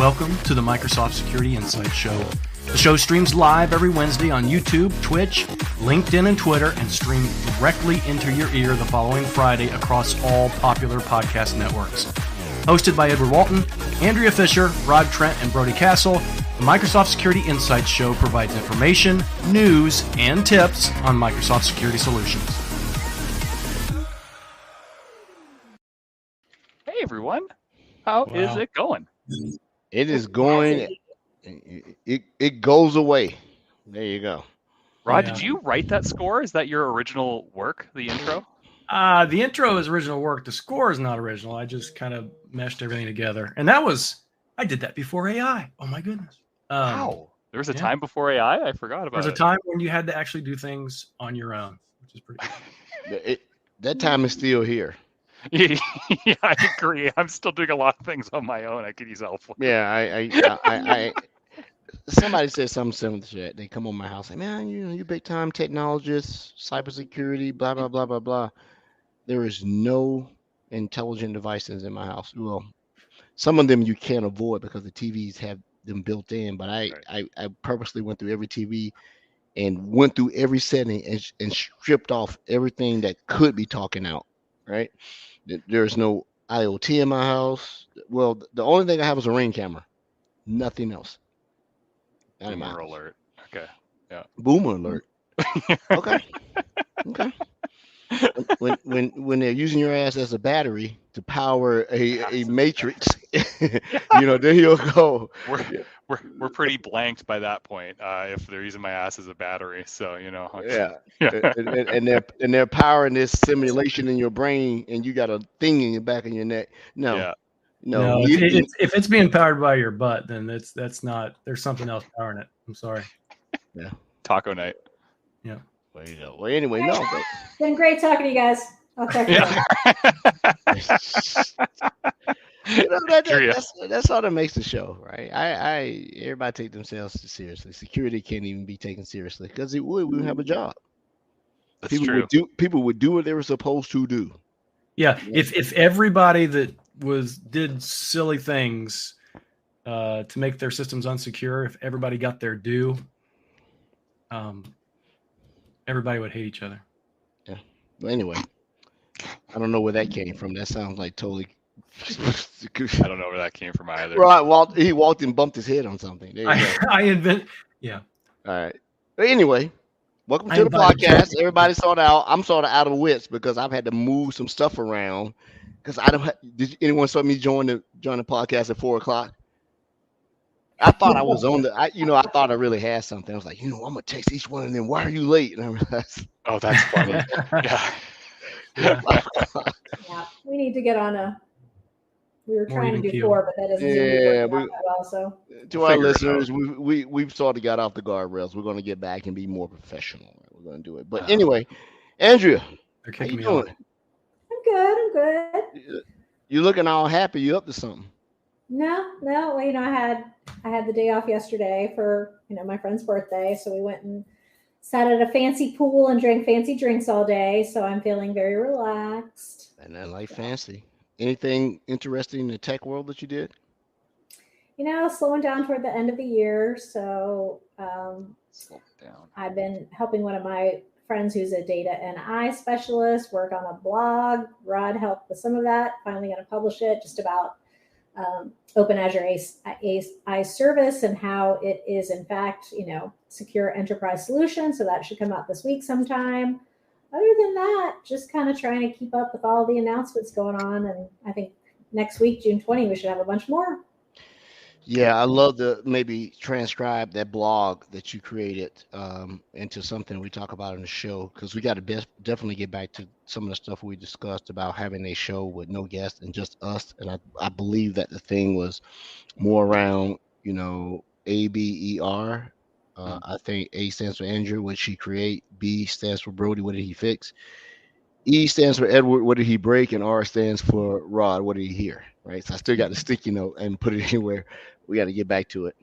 Welcome to the Microsoft Security Insights Show. The show streams live every Wednesday on YouTube, Twitch, LinkedIn, and Twitter, and streamed directly into your ear the following Friday across all popular podcast networks. Hosted by Edward Walton, Andrea Fisher, Rod Trent, and Brody Castle, the Microsoft Security Insights Show provides information, news, and tips on Microsoft security solutions. Hey everyone, how is it going? It is going. It goes away. There you go. Rod, did you write that score? Is that your original work, the intro? The intro is original work. The score is not original. I just kind of meshed everything together. And I did that before AI. Oh my goodness. Wow. There was a time before AI? I forgot about it. There was a time when you had to actually do things on your own, which is pretty cool. That time is still here. Yeah, I agree. I'm still doing a lot of things on my own. I could use help. Yeah, I somebody said something similar to that. They come on my house, like, man, you big time technologists, cybersecurity, blah blah blah blah blah. There is no intelligent devices in my house. Well, some of them you can't avoid because the TVs have them built in. But I purposely went through every TV and went through every setting and stripped off everything that could be talking out. Right? There's no IoT in my house. Well, the only thing I have is a Ring camera. Nothing else. Boomer alert. Okay. Yeah. Boomer alert. Okay. Okay. When they're using your ass as a battery to power a matrix, there you go. We're pretty blanked by that point. If they're using my ass as a battery, so Yeah. and they're powering this simulation in your brain, and you got a thing in your back of your neck. No. Yeah. No. If it's being powered by your butt, then that's not. There's something else powering it. I'm sorry. Yeah. Taco night. Yeah. Well, you know. Well, anyway, no. But... Been great talking to you guys. I'll check it out. That's all that makes the show, right? Everybody take themselves seriously. Security can't even be taken seriously because we wouldn't have a job. That's true. People would do what they were supposed to do. Yeah. If everybody that did silly things to make their systems unsecure, if everybody got their due, everybody would hate each other. Yeah. Well, anyway, I don't know where that came from. That sounds like totally. I don't know where that came from either. Right. He walked and bumped his head on something. There you go. Yeah. All right. But anyway, welcome to the podcast. Everybody's sort of out. I'm sort of out of wits because I've had to move some stuff around. Because did anyone saw me join the podcast at 4:00? I thought I was on I thought I really had something. I was like, I'm gonna text each one of them. Why are you late? And I realized, oh, that's funny. Yeah. Yeah, we need to get on we were trying to do 4, but that doesn't seem to be working out well. So to our listeners, we've sort of got off the guardrails. We're going to get back and be more professional. We're going to do it. But anyway, Andrea, how you doing? I'm good. You're looking all happy. You up to something? No. Well, I had the day off yesterday for my friend's birthday, so we went and sat at a fancy pool and drank fancy drinks all day. So I'm feeling very relaxed. And I like fancy. Anything interesting in the tech world that you did? Slowing down toward the end of the year. So I've been helping one of my friends who's a data and AI specialist work on a blog. Rod helped with some of that. Finally going to publish it just about Open Azure AI service and how it is, in fact, secure enterprise solution. So that should come out this week sometime. Other than that, just kind of trying to keep up with all the announcements going on. And I think next week, June 20, we should have a bunch more. Yeah, I love to maybe transcribe that blog that you created into something we talk about in the show, because we got to definitely get back to some of the stuff we discussed about having a show with no guests and just us. And I believe that the thing was more around, ABER. I think A stands for Andrew, what she create. B stands for Brody, what did he fix? E stands for Edward, what did he break? And R stands for Rod, what did he hear? Right. So I still got the sticky note and put it anywhere. We got to get back to it.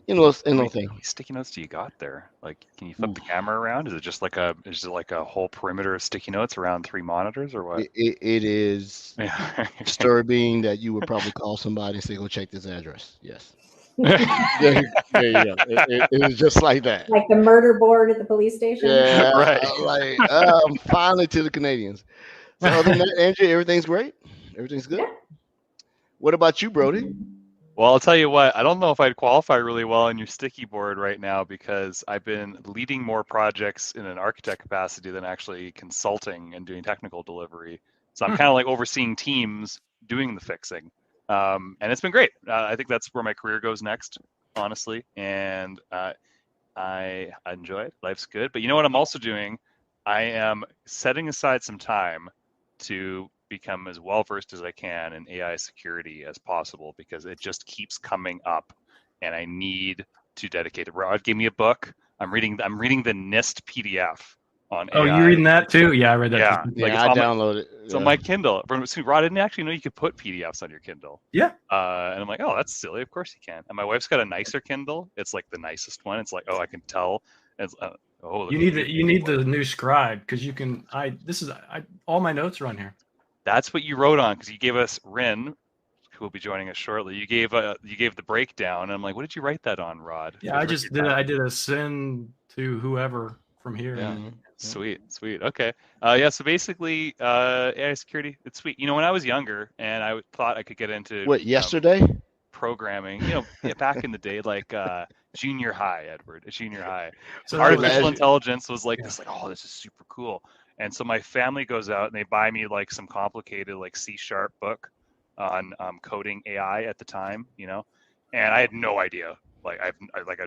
little thing. How many sticky notes do you got there? Like, can you flip the camera around? Is it like a whole perimeter of sticky notes around 3 monitors, or what? It is Yeah. disturbing that you would probably call somebody and say, "Go check this address." Yes. there you go. It is just like that. Like the murder board at the police station. Yeah, Right. Finally to the Canadians. So other than that, Andrew, everything's great. Everything's good. Yeah. What about you, Brody? Well, I'll tell you what, I don't know if I'd qualify really well on your sticky board right now because I've been leading more projects in an architect capacity than actually consulting and doing technical delivery. So I'm kind of like overseeing teams doing the fixing. And it's been great. I think that's where my career goes next, honestly. And I enjoy it. Life's good. But you know what I'm also doing? I am setting aside some time to become as well versed as I can in AI security as possible because it just keeps coming up, and I need to dedicate it. Rod gave me a book. I'm reading the NIST PDF on AI. Oh, you reading that too? Yeah, I read that. Yeah, too. Yeah, I downloaded it. It's on my Kindle. Rod, I didn't actually know you could put PDFs on your Kindle. Yeah. And I'm like, oh, that's silly. Of course you can. And my wife's got a nicer Kindle. It's like the nicest one. It's like, oh, I can tell. It's, you need the new Scribe because you can. All my notes are on here. That's what you wrote on because you gave us Rin, who will be joining us shortly. You gave the breakdown, and I'm like, what did you write that on, Rod? Yeah, I did a send to whoever from here. Yeah. Sweet. Okay. So basically, AI security, it's sweet. You know, when I was younger and I thought I could get into yesterday programming, back in the day, like junior high, Edward, junior high. So artificial intelligence was like this, like, oh, this is super cool. And so my family goes out and they buy me like some complicated like C# book on coding AI at the time, and I had no idea. Like I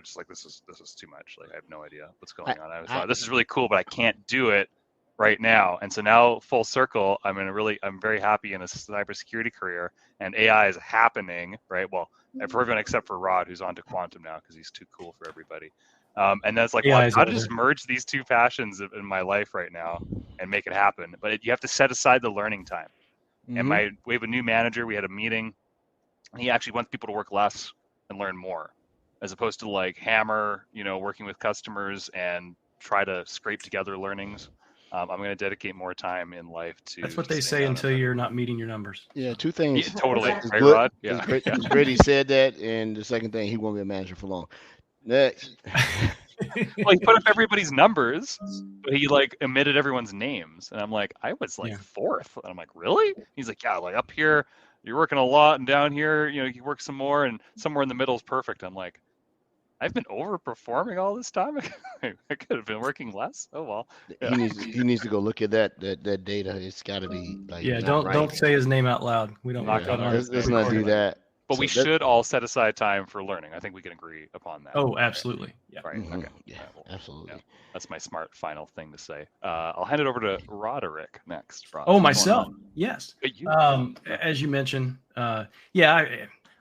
just like this is too much. Like I have no idea what's going on. I thought this is really cool, but I can't do it right now. And so now full circle, I'm very happy in a cybersecurity career, and AI is happening, right? Well, for everyone except for Rod, who's on to quantum now because he's too cool for everybody. And that's like, well, how to just merge these two passions in my life right now and make it happen. But you have to set aside the learning time. Mm-hmm. And we have a new manager. We had a meeting. And he actually wants people to work less and learn more, as opposed to like hammer, working with customers and try to scrape together learnings. I'm going to dedicate more time in life to. That's what they say until you're not meeting your numbers. Yeah, two things. Yeah, totally, right, Rod? Yeah, it's great he said that, and the second thing, he won't be a manager for long. Next. Well, he put up everybody's numbers, but he like omitted everyone's names, and I'm like, I was like fourth, and I'm like, really? He's like, yeah, like up here you're working a lot, and down here, you work some more, and somewhere in the middle is perfect. I'm like, I've been overperforming all this time. I could have been working less. Oh well. Yeah. He needs to go look at that data. It's got to be like. Yeah, don't say his name out loud. We don't. Let's not do that. But we should all set aside time for learning. I think we can agree upon that. Oh, absolutely. Yeah. Right. Mm-hmm. Okay. Yeah, absolutely. Yeah. That's my smart final thing to say. I'll hand it over to Roderick next. Rod, oh, myself. Yes. As you mentioned,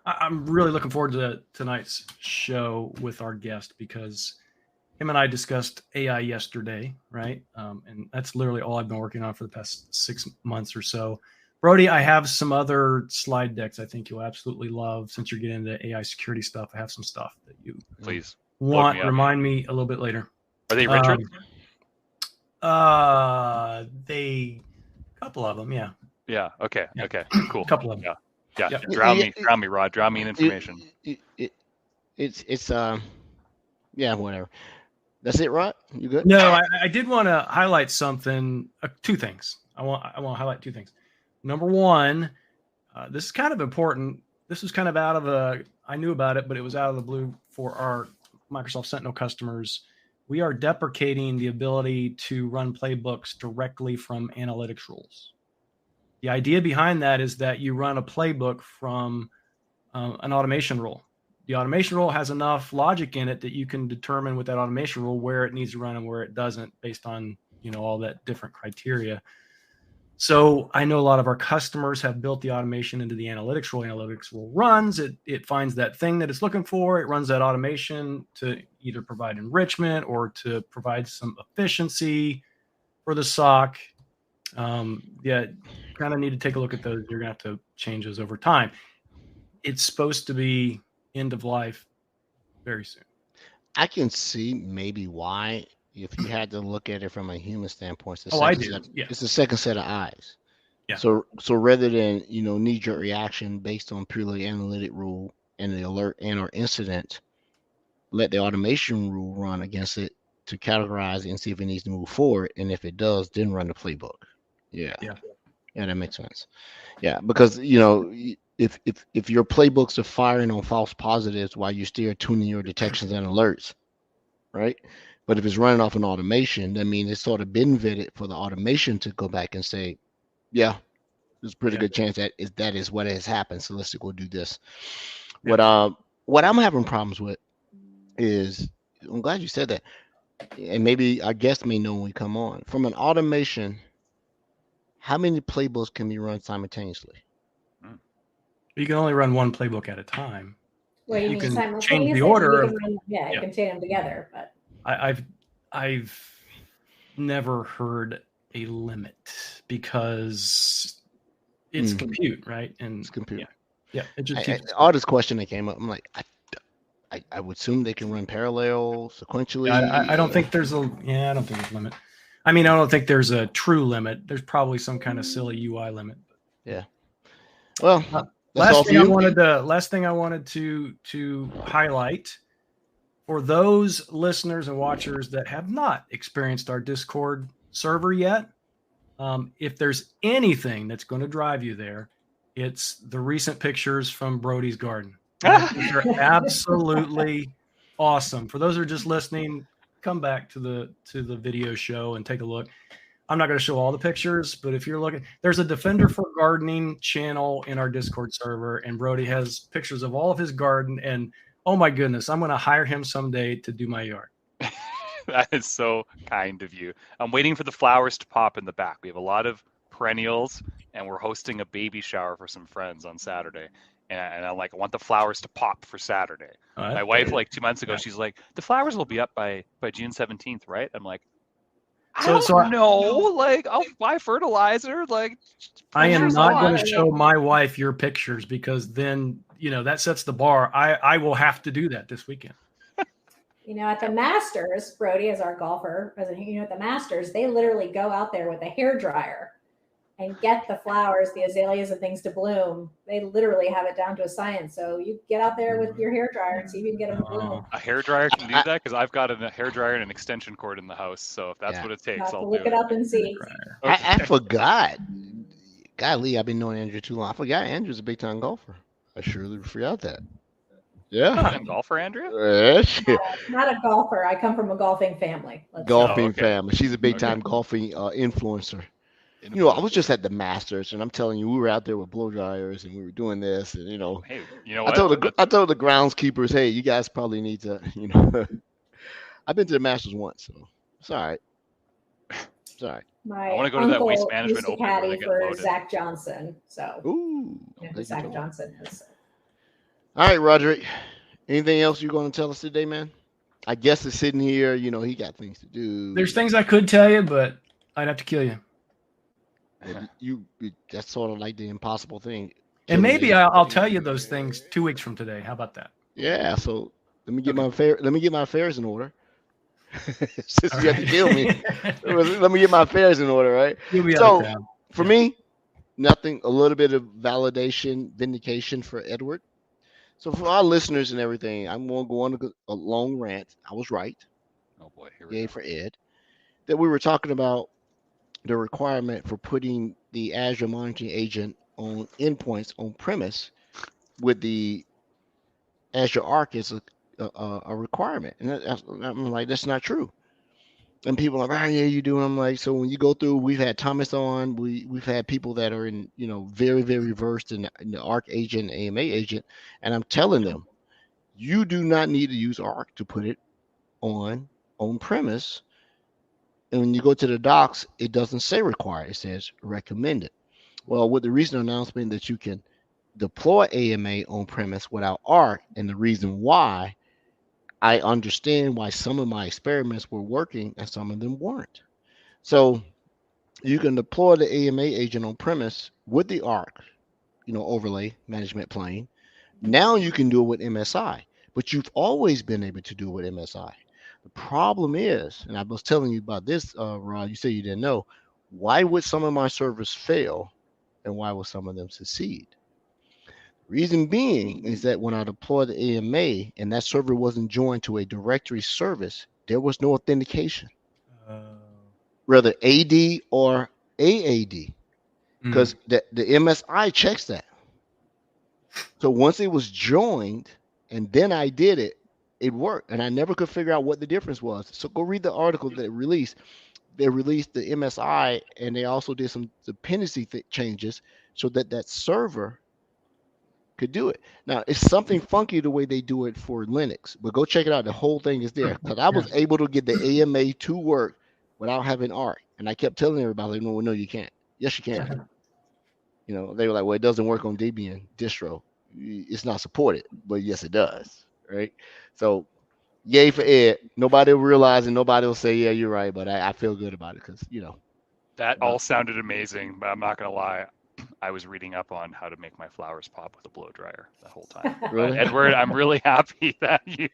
I'm really looking forward to tonight's show with our guest because him and I discussed AI yesterday, right? And that's literally all I've been working on for the past 6 months or so. Brody, I have some other slide decks I think you'll absolutely love. Since you're getting into AI security stuff, I have some stuff that you please remind me a little bit later. Are they Richard? A couple of them, yeah. Yeah. Okay. Yeah. Okay. Cool. A couple of them. Yeah. Yeah. Drown me, Rod. Drown me in information. It's whatever. That's it, Rod? You good? No, I did want to highlight something. Two things. I want to highlight two things. Number one, this is kind of important. This was kind of I knew about it, but it was out of the blue for our Microsoft Sentinel customers. We are deprecating the ability to run playbooks directly from analytics rules. The idea behind that is that you run a playbook from an automation rule. The automation rule has enough logic in it that you can determine with that automation rule where it needs to run and where it doesn't based on, all that different criteria. So I know a lot of our customers have built the automation into the analytics rule. Analytics rule runs, it finds that thing that it's looking for. It runs that automation to either provide enrichment or to provide some efficiency for the SOC. Kind of need to take a look at those. You're going to have to change those over time. It's supposed to be end of life very soon. I can see maybe why, if you had to look at it from a human standpoint, it's the second set of eyes. Yeah. So rather than knee-jerk reaction based on purely analytic rule and the alert and or incident, let the automation rule run against it to categorize and see if it needs to move forward, and if it does, then run the playbook. Yeah, that makes sense. Yeah, because if your playbooks are firing on false positives while you're still tuning your detections and alerts, right? But if it's running off an automation, that means it's sort of been vetted for the automation to go back and say, yeah, there's a pretty good chance that is what has happened. So let's go do this. Yeah. What I'm having problems with is, I'm glad you said that, and maybe our guests may know when we come on. From an automation, how many playbooks can be run simultaneously? You can only run one playbook at a time. Well, you can change the order. You can chain them together. But I've never heard a limit because it's compute, right? And it's compute. Yeah. It just all this question that came up, I'm like, I would assume they can run parallel, sequentially. I don't think there's a limit. I mean, I don't think there's a true limit. There's probably some kind of silly UI limit. Yeah. Well, last thing I wanted to highlight for those listeners and watchers that have not experienced our Discord server yet, if there's anything that's going to drive you there, it's the recent pictures from Brody's garden. They're absolutely awesome. For those who are just listening, come back to the video show and take a look. I'm not going to show all the pictures, but if you're looking, there's a Defender for Gardening channel in our Discord server, and Brody has pictures of all of his garden. And oh my goodness, I'm going to hire him someday to do my yard. That is so kind of you. I'm waiting for the flowers to pop in the back. We have a lot of perennials, and we're hosting a baby shower for some friends on Saturday. And I'm like, I want the flowers to pop for Saturday. My wife, like 2 months ago, she's like, the flowers will be up by June 17th, right? I'm like, I don't know. Like, I'll buy fertilizer. Like, I am not going to show my wife your pictures, because then, that sets the bar. I will have to do that this weekend. At the Masters, Brody, as our golfer, at the Masters, they literally go out there with a hairdryer and get the flowers, the azaleas and things to bloom. They literally have it down to a science. So you get out there with your hairdryer and see if you can get them to bloom. A hairdryer can do that, because I've got a hairdryer and an extension cord in the house. So if that's what it takes, I'll look it up and see. I forgot. Golly, I've been knowing Andrew too long. I forgot Andrew's a big time golfer. I surely forgot that. Yeah. Golfer, Andrea? Not a golfer. I come from a golfing family. Family. She's a big time golfing influencer. I was just at the Masters, and I'm telling you, we were out there with blow dryers, and we were doing this, and Hey, I told the groundskeepers, hey, you guys probably need to, I've been to the Masters once, so it's all right. It's all right. My I want to go to that Waste Management Open where they get loaded. Zach Johnson, so Zach Johnson is. All right, Roderick. Anything else you're going to tell us today, man? I guess it's sitting here. He got things to do. There's things I could tell you, but I'd have to kill you. That's sort of like the impossible thing. And maybe I'll tell you those things 2 weeks from today. How about that? Yeah. So let me get my affairs in order. Since you have to kill me, let me get my affairs in order, right? So for me, nothing. A little bit of validation, vindication for Edward. So for our listeners and everything, I'm going to go on a long rant. I was right. Oh boy, here we go. For Ed, that we were talking about the requirement for putting the Azure monitoring agent on endpoints on premise with the Azure Arc is a requirement. And I'm like, that's not true. And people are like, yeah, you do. And I'm like, so when you go through, we've had Thomas on, we've had people that are in, very, very versed in the Arc agent, AMA agent. And I'm telling them, you do not need to use Arc to put it on premise. And when you go to the docs, it doesn't say required. It says recommended. Well, with the recent announcement that you can deploy AMA on premise without Arc, and the reason why, I understand why some of my experiments were working and some of them weren't. So you can deploy the AMA agent on premise with the Arc, overlay management plane. Now you can do it with MSI, but you've always been able to do it with MSI. The problem is, and I was telling you about this, Rod, you said you didn't know, why would some of my servers fail and why would some of them succeed? Reason being is that when I deployed the AMA and that server wasn't joined to a directory service, there was no authentication, whether AD or AAD, because the MSI checks that. So once it was joined and then I did it, it worked. And I never could figure out what the difference was. So go read the article that it released. They released the MSI and they also did some dependency changes so that that server could do it. Now, it's something funky the way they do it for Linux, but go check it out. The whole thing is there. Because I was able to get the AMA to work without having ARC. And I kept telling everybody, like, no, you can't. Yes, you can. You know, they were like, well, it doesn't work on Debian distro. It's not supported, but yes, it does. Right. So, yay for Ed. Nobody will realize and nobody will say, yeah, you're right. But I feel good about it because, you know. That all sounded amazing, but I'm not going to lie. I was reading up on how to make my flowers pop with a blow dryer the whole time. Really? Edward, I'm really happy that you.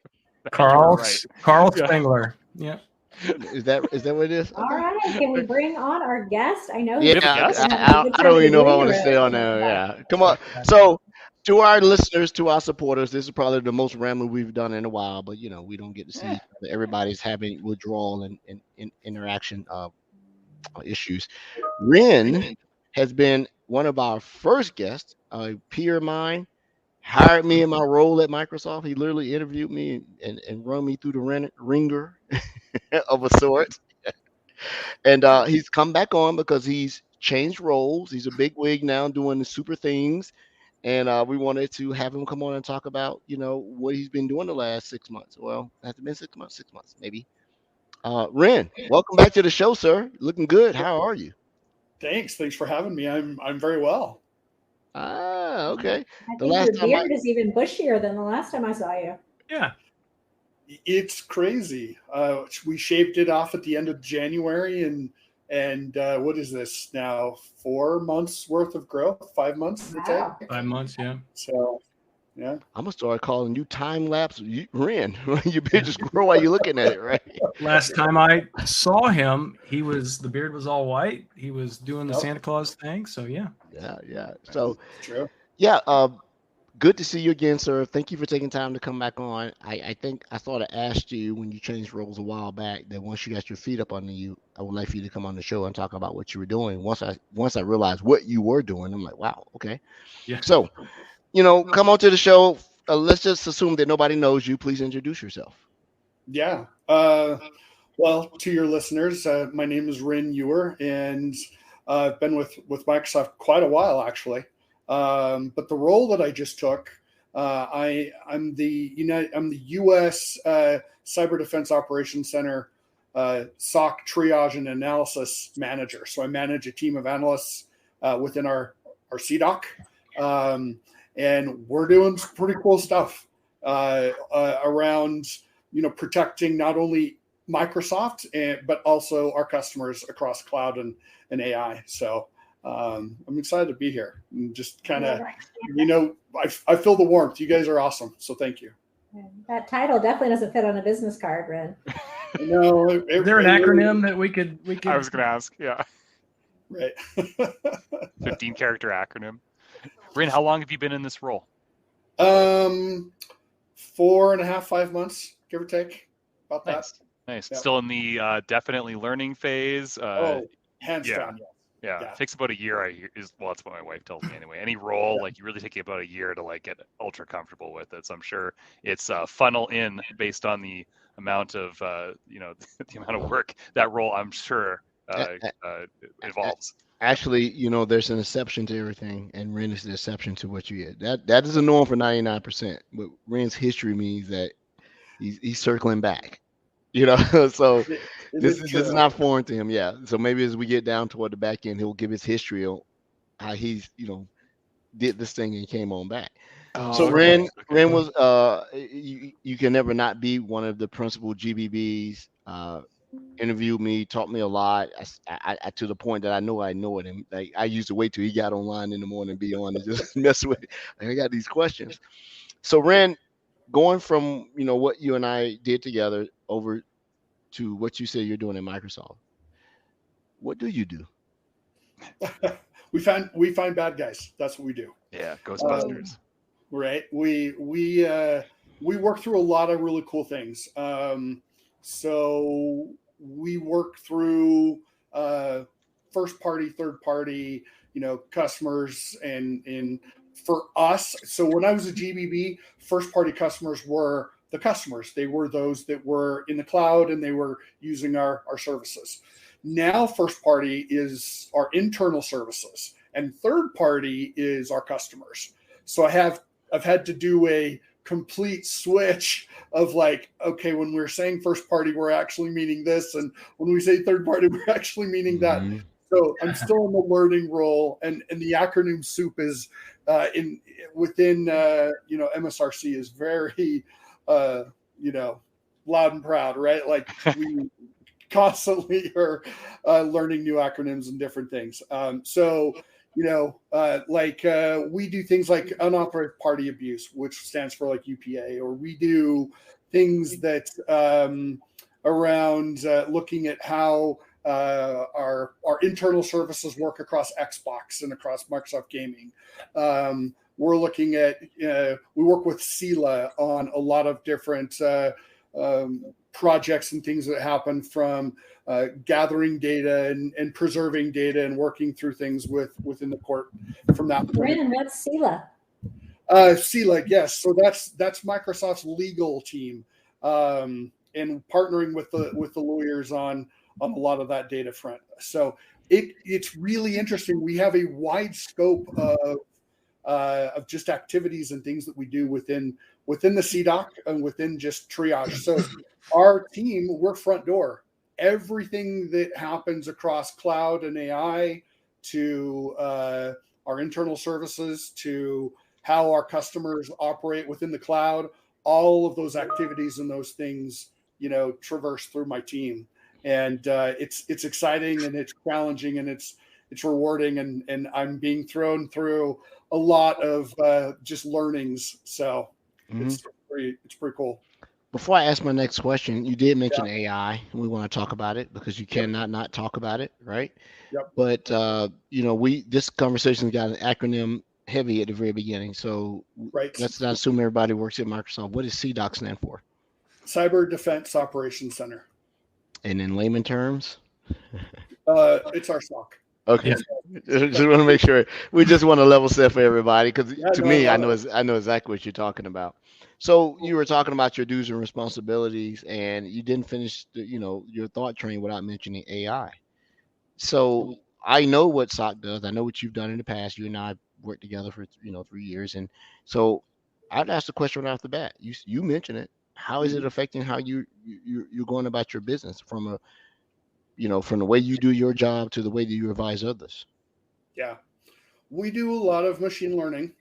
Carl right. Spengler. Yeah. Is that what it is? All right. Can we bring on our guest? I know. Yeah, I don't even know if I want to stay on there. Yeah. Come on. So to our listeners, to our supporters, this is probably the most rambling we've done in a while, but you know, we don't get to see everybody's having withdrawal and interaction issues. Rin has been one of our first guests, a peer of mine, hired me in my role at Microsoft. He literally interviewed me and run me through the ringer of a sort. And he's come back on because he's changed roles. He's a big wig now doing the super things. And we wanted to have him come on and talk about, you know, what he's been doing the last 6 months. Well, has it been 6 months? 6 months, maybe. Rin, welcome back to the show, sir. Looking good. How are you? Thanks for having me. I'm very well. Ah, okay. I think your beard is even bushier than the last time I saw you. Yeah. It's crazy. We shaved it off at the end of January, and what is this now? 4 months worth of growth? 5 months? Wow. 5 months, yeah. So, yeah. I'm gonna start calling you time lapse Rin. You better just grow while you're looking at it, right? Last time I saw him, the beard was all white. He was doing the Santa Claus thing. So yeah. Yeah. So true. Yeah. Good to see you again, sir. Thank you for taking time to come back on. I think I sort of asked you when you changed roles a while back that once you got your feet up under you, I would like for you to come on the show and talk about what you were doing. Once I realized what you were doing, I'm like, wow, okay. Yeah. So, you know, come on to the show. Let's just assume that nobody knows you. Please introduce yourself. Yeah. Well, to your listeners, my name is Rin Ure, and I've been with Microsoft quite a while, actually. But the role that I just took, I'm the U.S. Cyber Defense Operations Center SOC Triage and Analysis Manager. So I manage a team of analysts within our CDOC, and we're doing some pretty cool stuff around protecting not only Microsoft but also our customers across cloud and AI. So. I'm excited to be here and just kind of, I feel the warmth. You guys are awesome. So thank you. That title definitely doesn't fit on a business card, Rin. No. Is there an acronym that we could? I was going to ask. Yeah. Right. 15-character acronym. Rin, how long have you been in this role? 4.5, 5 months, give or take. About that. Nice. Yeah. Still in the definitely learning phase. Hands down. Yeah, it takes about a year. That's what my wife tells me anyway. Any role, you really take about a year to get ultra comfortable with it. So I'm sure it's funnel in based on the amount of the amount of work that role. I'm sure involves. Actually, there's an exception to everything, and Rin is the exception to what you get. That is a norm for 99%. But Rin's history means that he's circling back. So this is not foreign to him. Yeah. So maybe as we get down toward the back end, he'll give his history on how he's, did this thing and came on back. So Rin was you can never not be one of the principal GBBs. Interviewed me, taught me a lot. I to the point that I know it. And I used to wait till he got online in the morning and be on and just mess with it. I got these questions. So Rin, going from what you and I did together over to what you say you're doing in Microsoft, what do you do? We find bad guys. That's what we do. Yeah, Ghostbusters. Right. We work through a lot of really cool things. So we work through first party, third party, customers, and for us. So when I was a GBB, first party customers were the customers. They were those that were in the cloud and they were using our services. Now, first party is our internal services, and third party is our customers. So I've had to do a complete switch of like, okay, when we're saying first party, we're actually meaning this, and when we say third party, we're actually meaning that. Mm-hmm. So I'm still in the learning role, and the acronym soup is within MSRC is very loud and proud, right? Like we constantly are learning new acronyms and different things. We do things like unauthorized party abuse, which stands for like UPA, or we do things that around looking at how our internal services work across Xbox and across Microsoft Gaming. We're looking at, we work with SELA on a lot of different projects and things that happen from gathering data and preserving data and working through things within the court from that point. Rin, what's SELA? SELA, yes. So that's Microsoft's legal team, and partnering with the lawyers on a lot of that data front. So it's really interesting. We have a wide scope of just activities and things that we do within the CDOC and within just triage. So our team, we're front door. Everything that happens across cloud and AI to our internal services to how our customers operate within the cloud, all of those activities and those things, traverse through my team. And it's exciting and it's challenging and it's rewarding, and I'm being thrown through a lot of just learnings. So it's pretty cool. Before I ask my next question, you did mention AI, and we want to talk about it because you cannot not talk about it, right? Yep. But this conversation got an acronym heavy at the very beginning, so let's not assume everybody works at Microsoft. What does CDOC stand for? Cyber Defense Operations Center. And in layman terms, it's our SOC. Okay, just want to make sure. We just want to level set for everybody because I know exactly what you're talking about. So you were talking about your duties and responsibilities, and you didn't finish your thought train without mentioning AI. So I know what SOC does. I know what you've done in the past. You and I worked together for 3 years, and so I'd ask the question right off the bat. You mentioned it. How is it affecting how you're going about your business from from the way you do your job to the way that you advise others? Yeah, we do a lot of machine learning.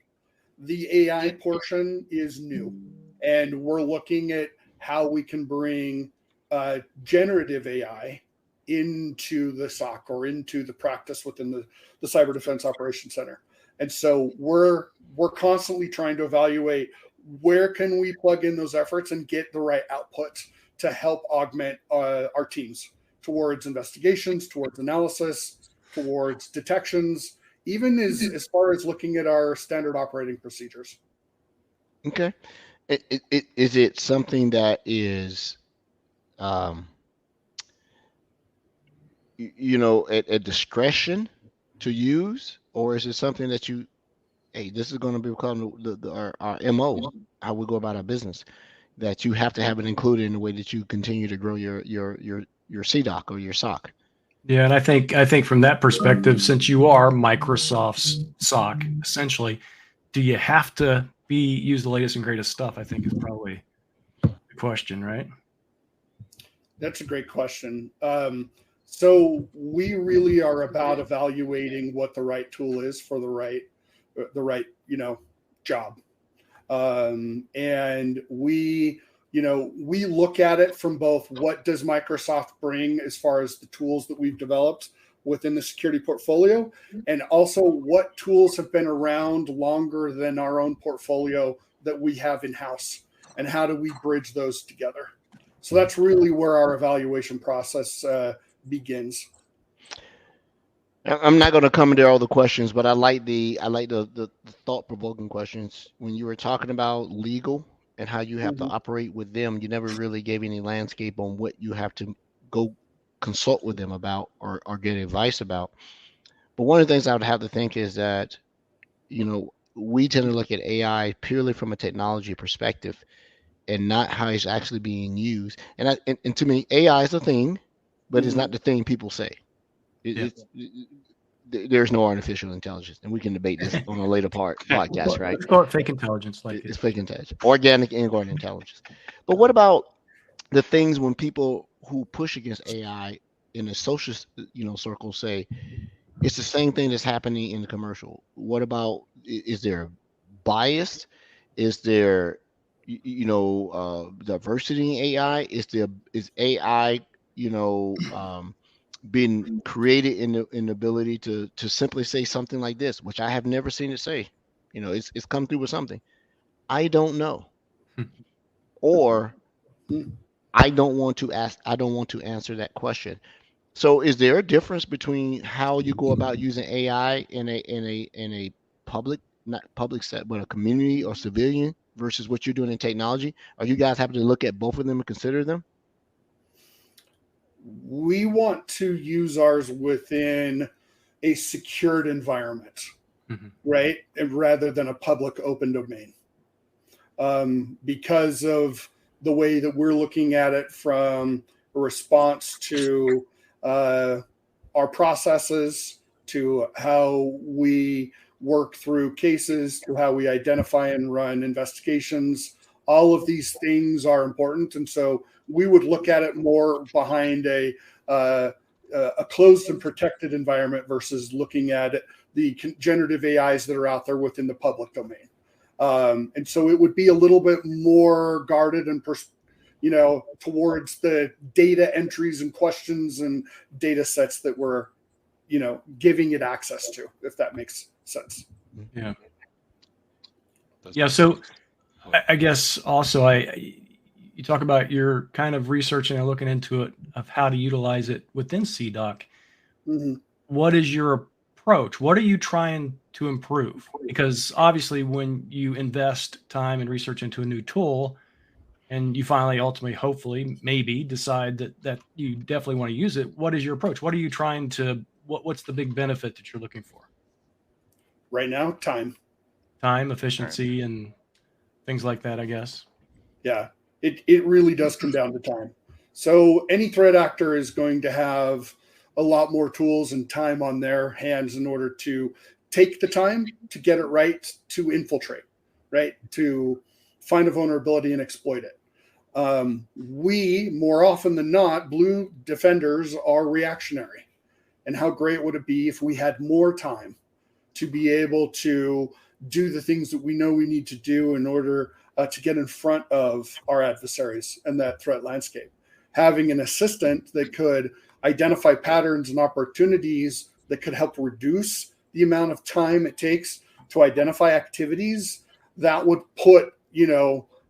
The AI portion is new, and we're looking at how we can bring generative AI into the SOC or into the practice within the Cyber Defense Operations Center. And so we're constantly trying to evaluate where can we plug in those efforts and get the right output to help augment our teams towards investigations, towards analysis, towards detections, even as far as looking at our standard operating procedures. Okay. Is it something that is, at discretion to use, or is it something that this is going to become our MO, how we go about our business, that you have to have it included in the way that you continue to grow your CDOC or your SOC? Yeah, and I think from that perspective, since you are Microsoft's SOC, essentially, do you have to use the latest and greatest stuff? I think is probably the question, right? That's a great question. So we really are about evaluating what the right tool is for the right job, and we look at it from both what does Microsoft bring as far as the tools that we've developed within the security portfolio, and also what tools have been around longer than our own portfolio that we have in-house. and how do we bridge those together? So that's really where our evaluation process begins. I'm not going to commandeer all the questions, but I like the thought-provoking questions. When you were talking about legal and how you have to operate with them, you never really gave any landscape on what you have to go consult with them about or get advice about. But one of the things I would have to think is that, we tend to look at AI purely from a technology perspective and not how it's actually being used. And to me, AI is a thing, but it's not the thing people say. There's no artificial intelligence, and we can debate this on a later podcast, right? Let's call it fake intelligence. It's fake intelligence, organic intelligence. But what about the things when people who push against AI in the social, circles say it's the same thing that's happening in the commercial? What about, is there bias? Is there, diversity in AI? Is AI, been created in the ability to simply say something like this, which I have never seen it say? It's come through with something. I don't know. Or I don't want to answer that question. So is there a difference between how you go about using AI in a public, not public set, but a community or civilian versus what you're doing in technology? Are you guys having to look at both of them and consider them? We want to use ours within a secured environment, right? And rather than a public open domain. Because of the way that we're looking at it from a response to our processes, to how we work through cases, to how we identify and run investigations. All of these things are important. And so we would look at it more behind a closed and protected environment versus looking at the generative AIs that are out there within the public domain. And so it would be a little bit more guarded and, towards the data entries and questions and data sets that we're, giving it access to, if that makes sense. Yeah. Yeah. So I guess also you talk about your kind of researching and looking into it of how to utilize it within CDOC. What is your approach? What are you trying to improve? Because obviously when you invest time and research into a new tool and you finally ultimately, hopefully, maybe decide that you definitely want to use it, what is your approach? What are you trying to, what's the big benefit that you're looking for? Right now, time, efficiency, and things like that, I guess. Yeah, it really does come down to time. So any threat actor is going to have a lot more tools and time on their hands in order to take the time to get it right, to infiltrate, right, to find a vulnerability and exploit it. We, more often than not, blue defenders are reactionary. And how great would it be if we had more time to be able to do the things that we know we need to do in order to get in front of our adversaries and that threat landscape? Having an assistant that could identify patterns and opportunities that could help reduce the amount of time it takes to identify activities that would put,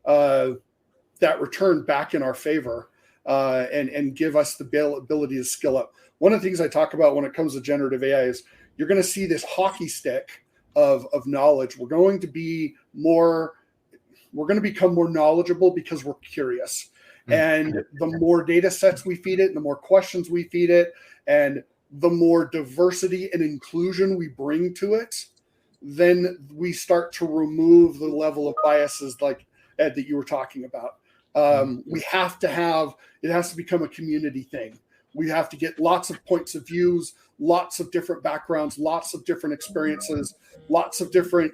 that return back in our favor and give us the ability to skill up. One of the things I talk about when it comes to generative AI is you're going to see this hockey stick of knowledge. We're going to become more knowledgeable because we're curious. And the more data sets we feed it, the more questions we feed it, and the more diversity and inclusion we bring to it, then we start to remove the level of biases like Ed that you were talking about. It has to become a community thing. We have to get lots of points of views, lots of different backgrounds, lots of different experiences, lots of different,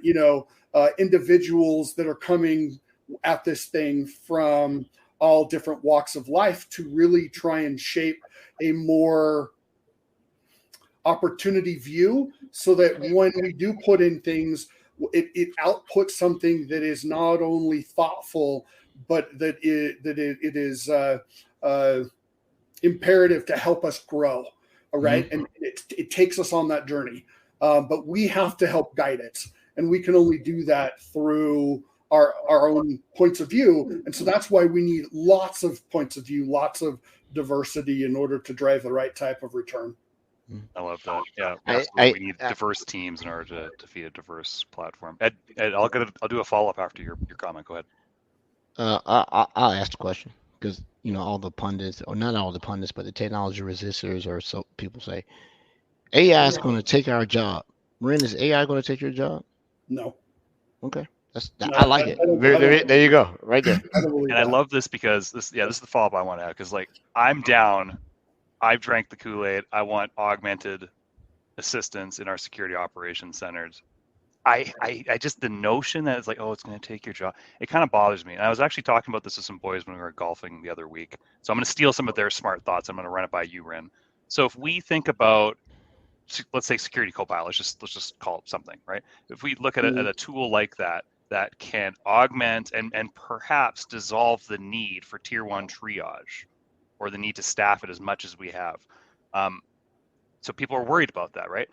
individuals that are coming at this thing from all different walks of life to really try and shape a more opportunity view so that when we do put in things, it outputs something that is not only thoughtful, but that it is imperative to help us grow. All right. And it takes us on that journey. But we have to help guide it. And we can only do that through our own points of view. And so that's why we need lots of points of view, lots of diversity in order to drive the right type of return. I love that. Yeah, absolutely. We need diverse teams in order to feed a diverse platform. Ed, I'll do a follow-up after your comment. Go ahead. I'll ask the question because all the pundits, or not all the pundits, but the technology resistors, or so people say, AI is going to take our job. Rin, is AI going to take your job? No. Okay. I like it. There you go, right there. I love this because this is the follow-up I want to add, because I'm down. I've drank the Kool-Aid. I want augmented assistance in our security operations centers. I just, the notion that it's it's going to take your job, it kind of bothers me. And I was actually talking about this with some boys when we were golfing the other week. So I'm going to steal some of their smart thoughts. I'm going to run it by you, Rin. So if we think about, let's say, security copilot, let's just call it something, right? If we look at a tool like that can augment and perhaps dissolve the need for tier 1 triage, or the need to staff it as much as we have. So people are worried about that, right?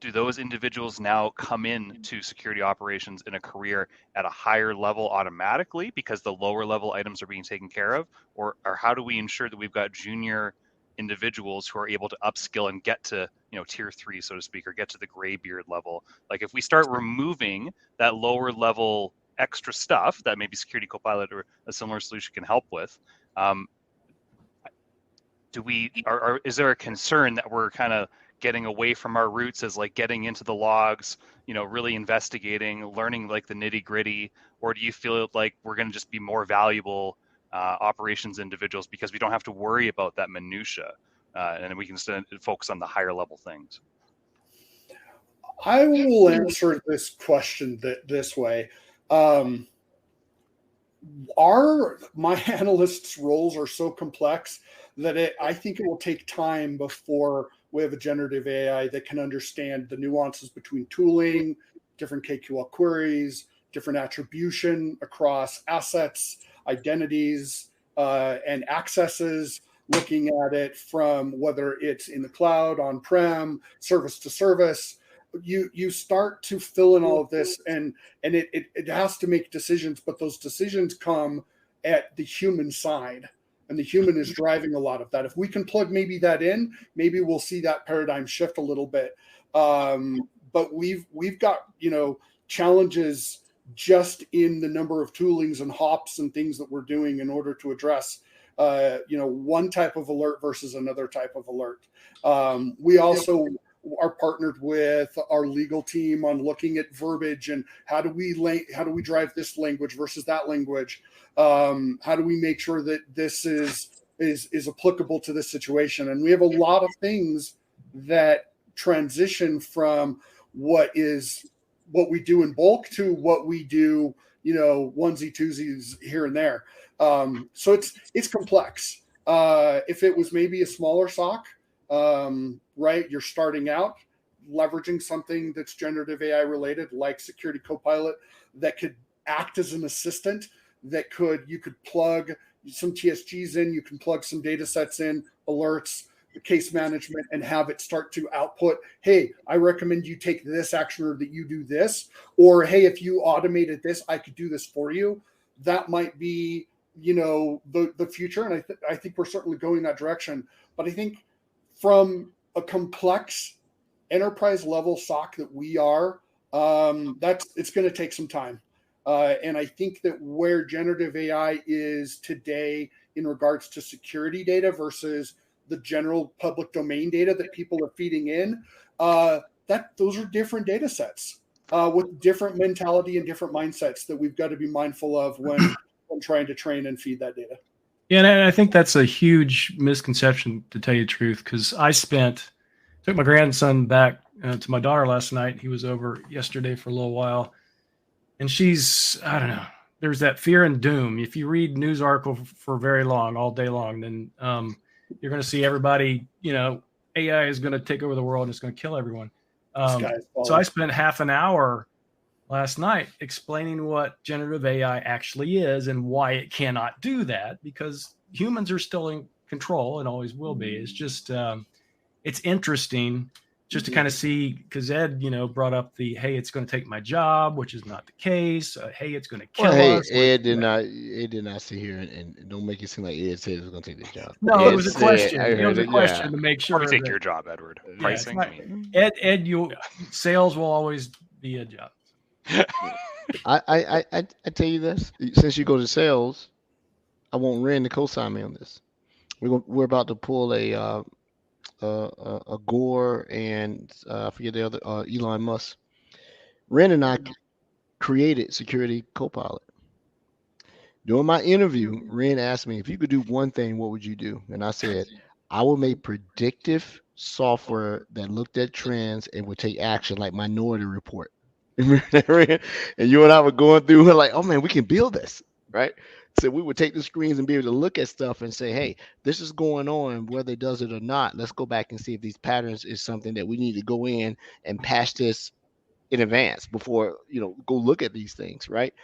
Do those individuals now come in to security operations in a career at a higher level automatically because the lower level items are being taken care of? Or how do we ensure that we've got junior individuals who are able to upskill and get to tier 3, so to speak, or get to the gray beard level? Like, if we start removing that lower level extra stuff that maybe Security Copilot or a similar solution can help with, is there a concern that we're kind of getting away from our roots as getting into the logs, really investigating, learning the nitty gritty? Or do you feel like we're going to just be more valuable operations individuals because we don't have to worry about that minutia, and we can still focus on the higher level things? I will answer this question this way. My analysts' roles are so complex that I think it will take time before we have a generative AI that can understand the nuances between tooling, different KQL queries, different attribution across assets, identities, and accesses, looking at it from whether it's in the cloud, on-prem, service to service. You start to fill in all of this, and it has to make decisions, but those decisions come at the human side, and the human is driving a lot of that. If we can plug maybe that in, maybe we'll see that paradigm shift a little bit. But we've got challenges just in the number of toolings and hops and things that we're doing in order to address one type of alert versus another type of alert. We also are partnered with our legal team on looking at verbiage and how do we drive this language versus that language. How do we make sure that this is applicable to this situation? And we have a lot of things that transition from what we do in bulk to what we do, onesie twosies here and there. So it's complex. If it was maybe a smaller SOC, right, you're starting out, leveraging something that's generative AI related, like Security Copilot, that could act as an assistant, you could plug some TSGs in, you can plug some data sets in, alerts, case management, and have it start to output, hey, I recommend you take this action, or that you do this, or hey, if you automated this, I could do this for you. That might be, the future. And I think we're certainly going that direction. But I think from a complex enterprise level SOC that we are, it's going to take some time. And I think that where generative AI is today in regards to security data versus the general public domain data that people are feeding in, those are different data sets with different mentality and different mindsets that we've got to be mindful of when trying to train and feed that data. Yeah, and I think that's a huge misconception, to tell you the truth, because I took my grandson back to my daughter last night. He was over yesterday for a little while, and I don't know, there's that fear and doom. If you read news article for very long, all day long, then you're going to see everybody, AI is going to take over the world and it's going to kill everyone. So I spent half an hour last night explaining what generative AI actually is and why it cannot do that, because humans are still in control and always will be. It's just, it's interesting just to kind of see, because Ed, brought up hey, it's going to take my job, which is not the case. Hey, it's going to kill us. Ed did not sit here and don't make it seem like Ed said it was going to take his job. No, Ed it was a said, question. I It was heard a question to make sure. Probably take your job, Edward. Pricing. Ed, sales will always be a job. I tell you this, since you go to sales, I want Rin to co-sign me on this. We're about to pull a Gore and I forget the other Elon Musk. Rin and I created Security Copilot. During my interview, Rin asked me, if you could do one thing, what would you do? And I said, I would make predictive software that looked at trends and would take action, like Minority Report. And you and I were going through, we're like, oh man, we can build this, right? So we would take the screens and be able to look at stuff and say, hey, this is going on, whether it does it or not. Let's go back and see if these patterns is something that we need to go in and patch this in advance before, go look at these things, right?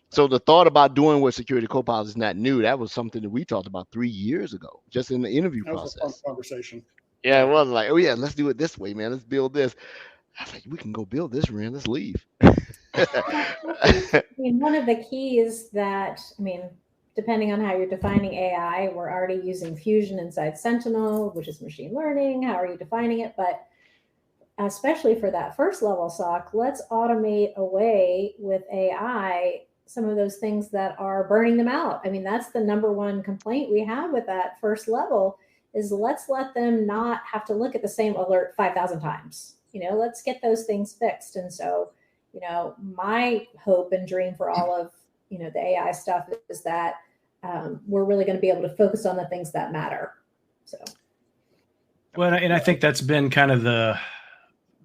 So the thought about doing what Security Copilot is not new. That was something that we talked about 3 years ago, just in the interview process. That was a fun conversation. Yeah, it was like, oh yeah, let's do it this way, man. Let's build this. I was like, we can go build this, Rin. Let's leave. One of the keys that, depending on how you're defining AI, we're already using Fusion inside Sentinel, which is machine learning. How are you defining it? But especially for that first level SOC, let's automate away with AI some of those things that are burning them out. That's the number one complaint we have with that first level is let's let them not have to look at the same alert 5,000 times. Let's get those things fixed. And so, my hope and dream for all of, the AI stuff is that we're really going to be able to focus on the things that matter. So. Well, and I think that's been kind of the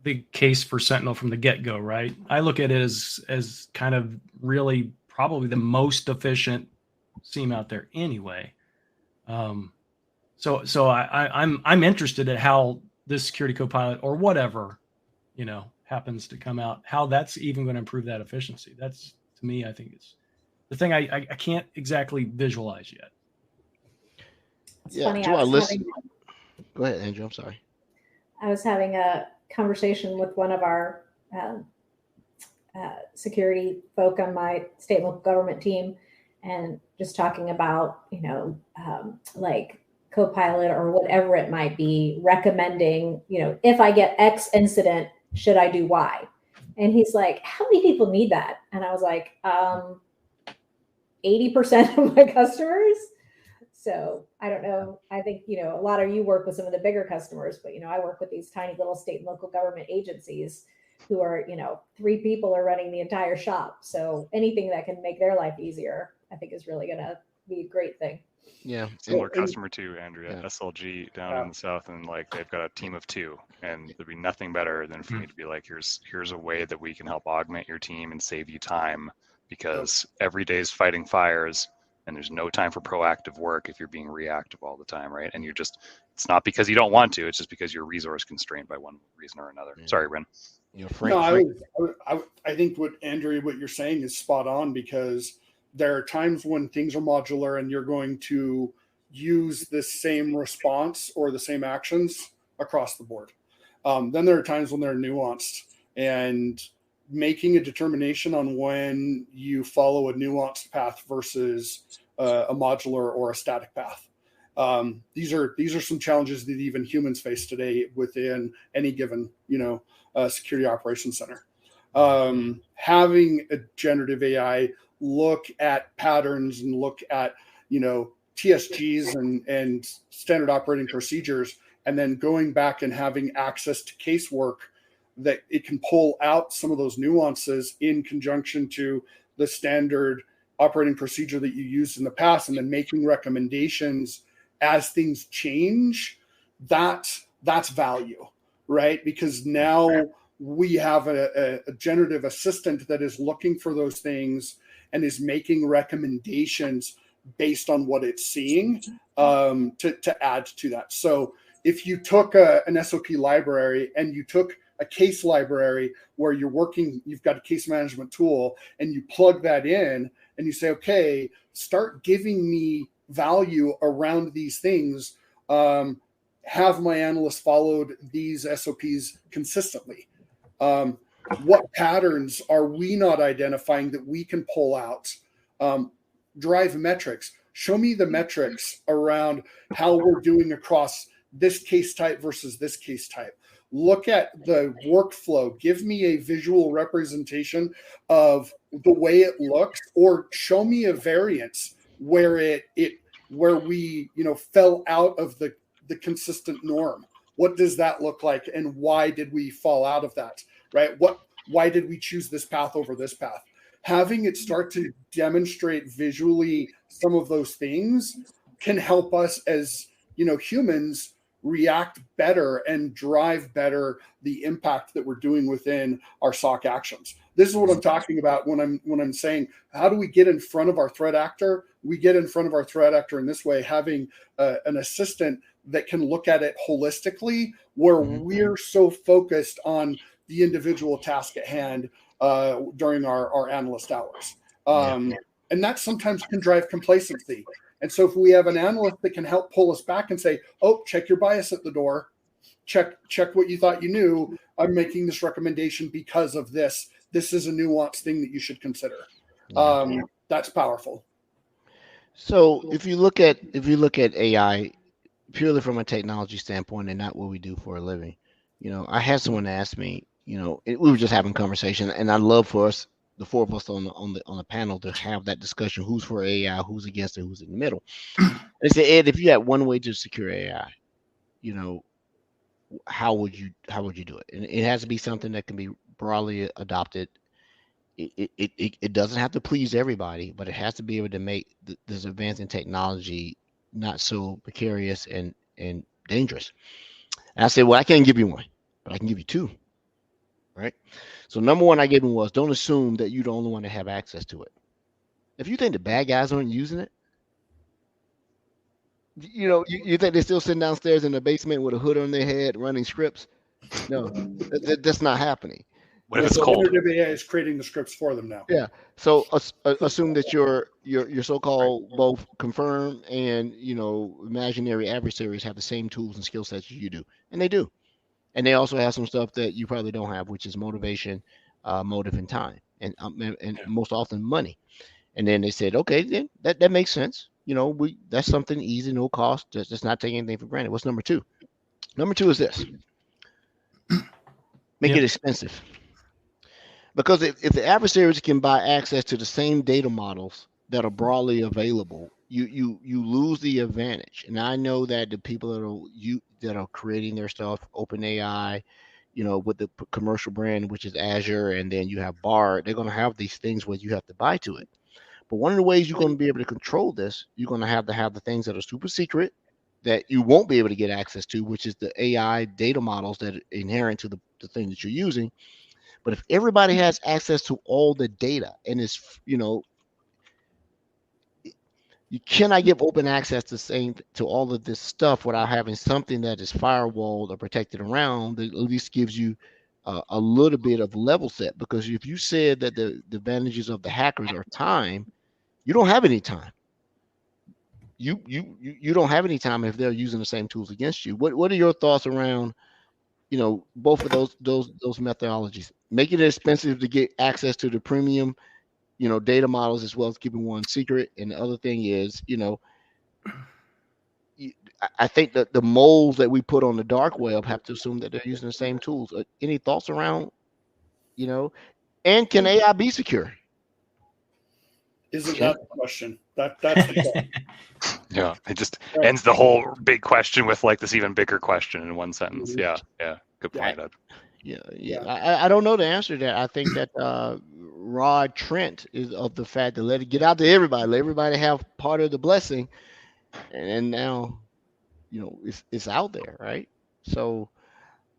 big case for Sentinel from the get-go, right? I look at it as kind of really probably the most efficient SIEM out there anyway. So I'm interested at how this Security Copilot or whatever, happens to come out, how that's even going to improve that efficiency. That's, to me, I think it's the thing I can't exactly visualize yet. It's funny. Go ahead, Andrew. I'm sorry. I was having a conversation with one of our security folk on my state and local government team, and just talking about, like Copilot or whatever it might be, recommending, if I get X incident, should I do Y? And he's like, how many people need that? And I was like, 80% of my customers. So I don't know. I think, a lot of you work with some of the bigger customers, but, I work with these tiny little state and local government agencies who are, 3 people are running the entire shop. So anything that can make their life easier, I think is really going to be a great thing. Yeah. Similar customer too, Andrea, SLG down in the South, and like they've got a team of 2, and there'd be nothing better than for me to be like, here's a way that we can help augment your team and save you time, because every day is fighting fires and there's no time for proactive work if you're being reactive all the time, right? And it's not because you don't want to, it's just because you're resource constrained by one reason or another. Sorry, Rin. I think what you're saying is spot on, because there are times when things are modular and you're going to use the same response or the same actions across the board. Then there are times when they're nuanced, and making a determination on when you follow a nuanced path versus a modular or a static path. These are some challenges that even humans face today within any given, security operations center. Having a generative AI look at patterns and look at, TSGs and standard operating procedures, and then going back and having access to casework that it can pull out some of those nuances in conjunction to the standard operating procedure that you used in the past, and then making recommendations as things change. That's value, right? Because now we have a generative assistant that is looking for those things and is making recommendations based on what it's seeing to add to that. So if you took an SOP library and you took a case library where you've got a case management tool, and you plug that in and you say, okay, start giving me value around these things. have my analysts followed these SOPs consistently? What patterns are we not identifying that we can pull out? Drive metrics. Show me the metrics around how we're doing across this case type versus this case type. Look at the workflow. Give me a visual representation of the way it looks, or show me a variance where where we fell out of the consistent norm. What does that look like, and why did we fall out of that? Right? Why did we choose this path over this path? Having it start to demonstrate visually some of those things can help us as humans react better and drive better the impact that we're doing within our SOC actions. This is what I'm talking about when I'm saying, how do we get in front of our threat actor? We get in front of our threat actor in this way, having an assistant that can look at it holistically, where we're so focused on the individual task at hand during our analyst hours. And that sometimes can drive complacency. And so if we have an analyst that can help pull us back and say, oh, check your bias at the door, check what you thought you knew, I'm making this recommendation because of this. This is a nuanced thing that you should consider. That's powerful. So if you look at AI purely from a technology standpoint and not what we do for a living, I had someone ask me, we were just having conversation, and I'd love for us, the four of us on the panel, to have that discussion: who's for AI, who's against it, who's in the middle. They said, Ed, if you had one way to secure AI, how would you do it? And it has to be something that can be broadly adopted. It doesn't have to please everybody, but it has to be able to make this advance in technology not so precarious and dangerous. And I said, well, I can't give you one, but I can give you two. Right. So number one I gave him was, don't assume that you're the only one to have access to it. If you think the bad guys aren't using it, you think they're still sitting downstairs in the basement with a hood on their head running scripts? No, that's not happening. What if it's cold? AI is creating the scripts for them now. Yeah. So assume that your so-called both confirmed and imaginary adversaries have the same tools and skill sets you do, and they do. And they also have some stuff that you probably don't have, which is motivation, motive, and time, and most often money. And then they said, okay, then that makes sense. That's something easy, no cost. Just not taking anything for granted. What's number two? Number two is this: make it expensive. Because if the adversaries can buy access to the same data models that are broadly available, you lose the advantage. And I know that the people that are creating their stuff, OpenAI, with the commercial brand, which is Azure, and then you have Bard, they're going to have these things where you have to buy to it. But one of the ways you're going to be able to control this, you're going to have the things that are super secret that you won't be able to get access to, which is the AI data models that are inherent to the thing that you're using. But if everybody has access to all the data, and it's, you cannot give open access to all of this stuff without having something that is firewalled or protected around, that at least gives you a little bit of level set. Because if you said that the advantages of the hackers are time, you don't have any time. You don't have any time if they're using the same tools against you. What are your thoughts around both of those methodologies? Making it expensive to get access to the premium data models, as well as keeping one secret. And the other thing is, I think that the moles that we put on the dark web have to assume that they're using the same tools. Any thoughts around, and can AI be secure? Isn't that the question? That's the Yeah, it just ends the whole big question with this even bigger question in one sentence. Yeah, good point, Ed. Yeah. I don't know the answer to that. I think that Rod Trent is of the fact to let it get out to everybody, let everybody have part of the blessing, and now it's out there, right? So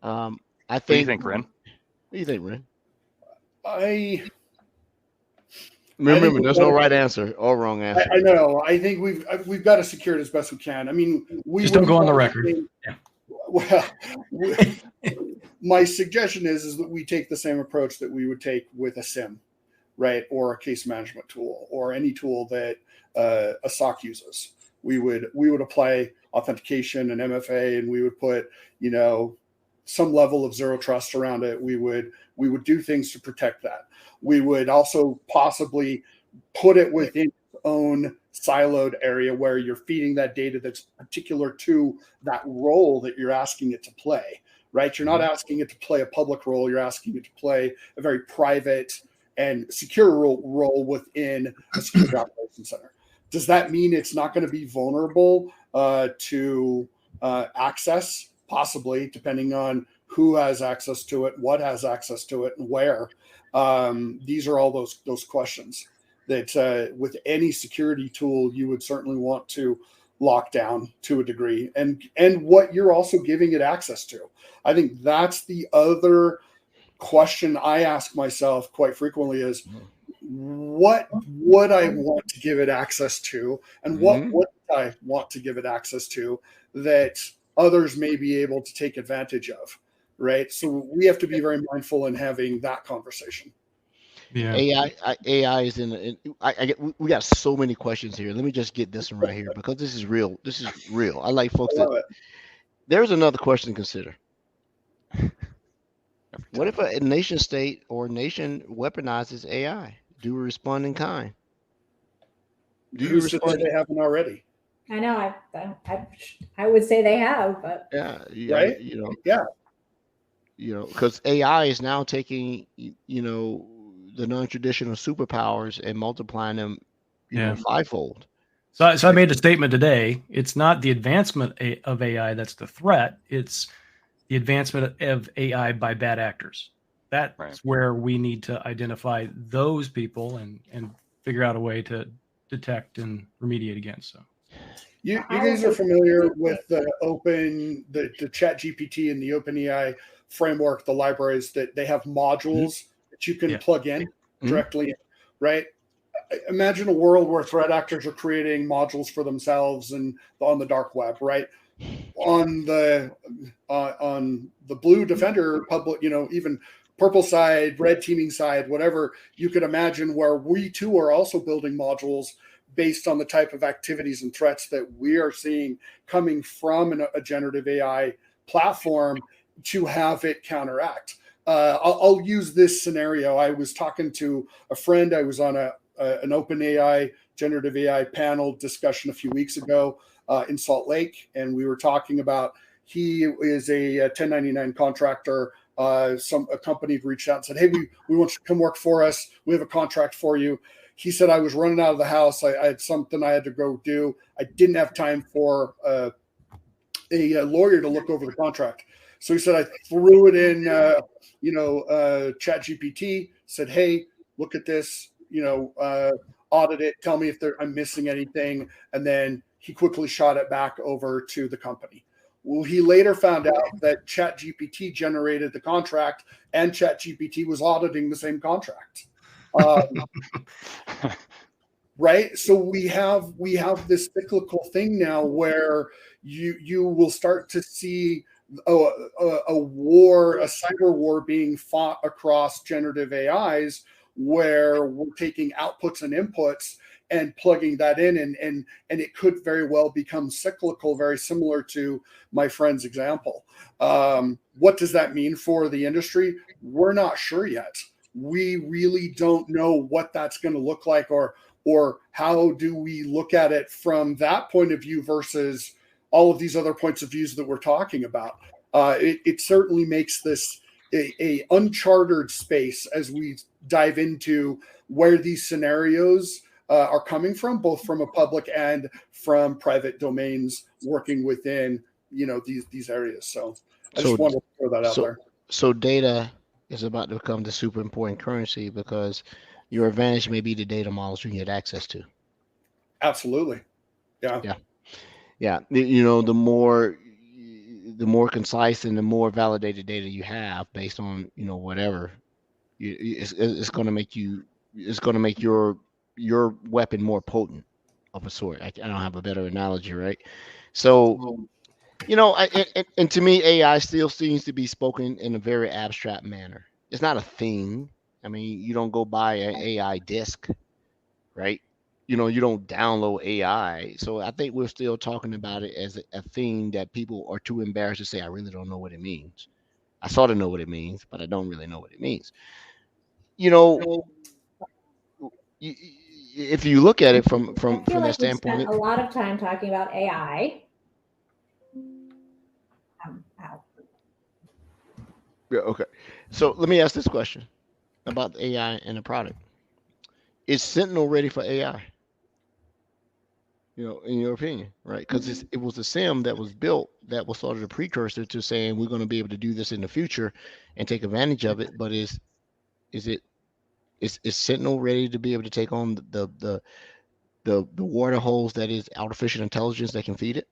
I think. What do you think, Rin? What do you think, Rin? Remember, there's no right answer or wrong answer. I know. I think we've got to secure it as best we can. I mean, we just don't go on the record. Well, my suggestion is that we take the same approach that we would take with a SIM, right, or a case management tool, or any tool that a SOC uses. We would apply authentication and MFA, and we would put, some level of zero trust around it. We would do things to protect that. We would also possibly put it within its own siloed area where you're feeding that data that's particular to that role that you're asking it to play, right? You're not asking it to play a public role. You're asking it to play a very private and secure role within a security operations center. Does that mean it's not going to be vulnerable to access? Possibly, depending on who has access to it, what has access to it, and where. These are all those questions that with any security tool you would certainly want to lock down to a degree, and what you're also giving it access to. I think that's the other question I ask myself quite frequently is, what would I want to give it access to, and what would I want to give it access to that others may be able to take advantage of, right? So we have to be very mindful in having that conversation. Yeah. AI is we got so many questions here. Let me just get this one right here because this is real. This is real. I like folks there's another question to consider. What if a nation state or nation weaponizes AI? Do we respond in kind? Do you respond? They haven't already. I know. I would say they have, but right? Because AI is now taking the non-traditional superpowers and multiplying them, fivefold. So I made a statement today. It's not the advancement of AI that's the threat. It's the advancement of AI by bad actors. That's where we need to identify those people and figure out a way to detect and remediate against. So. You guys are familiar with the Chat GPT and the OpenAI framework, the libraries that they have modules that you can plug in directly, right? Imagine a world where threat actors are creating modules for themselves and on the dark web, right? On the blue defender public, even purple side, red teaming side, whatever you could imagine, where we too are also building modules based on the type of activities and threats that we are seeing coming from a generative AI platform to have it counteract. I'll use this scenario. I was talking to a friend. I was on an OpenAI generative AI panel discussion a few weeks ago in Salt Lake, and we were talking about, he is a 1099 contractor. A company reached out and said, "Hey, we want you to come work for us. We have a contract for you." He said, "I was running out of the house. I had something I had to go do. I didn't have time for a lawyer to look over the contract." So he said, "I threw it in, Chat GPT, said, 'Hey, look at this, audit it, tell me if I'm missing anything.' And then he quickly shot it back over to the company." Well, he later found out that Chat GPT generated the contract and Chat GPT was auditing the same contract. Right. So we have this cyclical thing now where you will start to see a cyber war being fought across generative AIs, where we're taking outputs and inputs and plugging that in, and it could very well become cyclical, very similar to my friend's example. What does that mean for the industry? We're not sure yet. We really don't know what that's going to look like, or how do we look at it from that point of view versus all of these other points of views that we're talking about. It certainly makes this a uncharted space as we dive into where these scenarios are coming from, both from a public and from private domains working within these areas. So I just wanted to throw that out there. So data is about to become the super important currency, because your advantage may be the data models you can get access to. Absolutely. Yeah. The more concise and the more validated data you have based on whatever, it's going to make your weapon more potent, of a sort. I don't have a better analogy, right? So and to me, AI still seems to be spoken in a very abstract manner. It's not a thing. I mean, you don't go buy an AI disk, right? you don't download AI. So I think we're still talking about it as a thing that people are too embarrassed to say, I really don't know what it means. I sort of know what it means, but I don't really know what it means. If you look at it from that standpoint, spent a lot of time talking about AI. Yeah, okay. So let me ask this question about the AI and the product. Is Sentinel ready for AI? In your opinion, right? Because it was a SIM that was built that was sort of the precursor to saying we're going to be able to do this in the future and take advantage of it. But is Sentinel ready to be able to take on the water holes that is artificial intelligence that can feed it?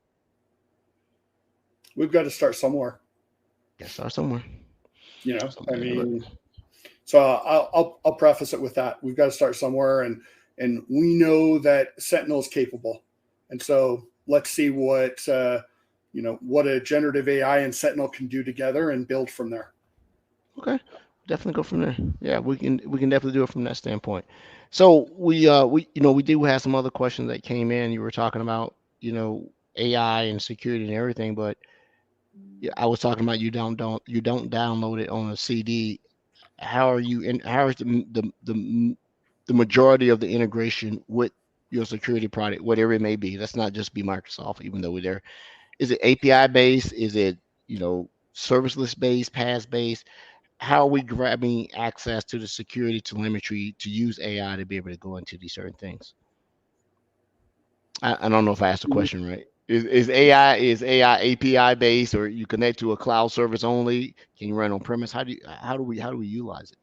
We've got to start somewhere. Got to start somewhere. I mean, so I'll preface it with that. We've got to start somewhere, and we know that Sentinel is capable, and so let's see what what a generative AI and Sentinel can do together and build from there. Okay, definitely go from there. Yeah, we can definitely do it from that standpoint. So we do have some other questions that came in. You were talking about AI and security and everything, but I was talking about you don't download it on a CD. How are you? And how is the majority of the integration with your security product, whatever it may be? Let's not just be Microsoft, even though we're there. Is it API based? Is it serviceless based, PaaS based? How are we grabbing access to the security telemetry to use AI to be able to go into these certain things? I don't know if I asked the question right. Is AI API based, or you connect to a cloud service only? Can you run on premise? How do we utilize it?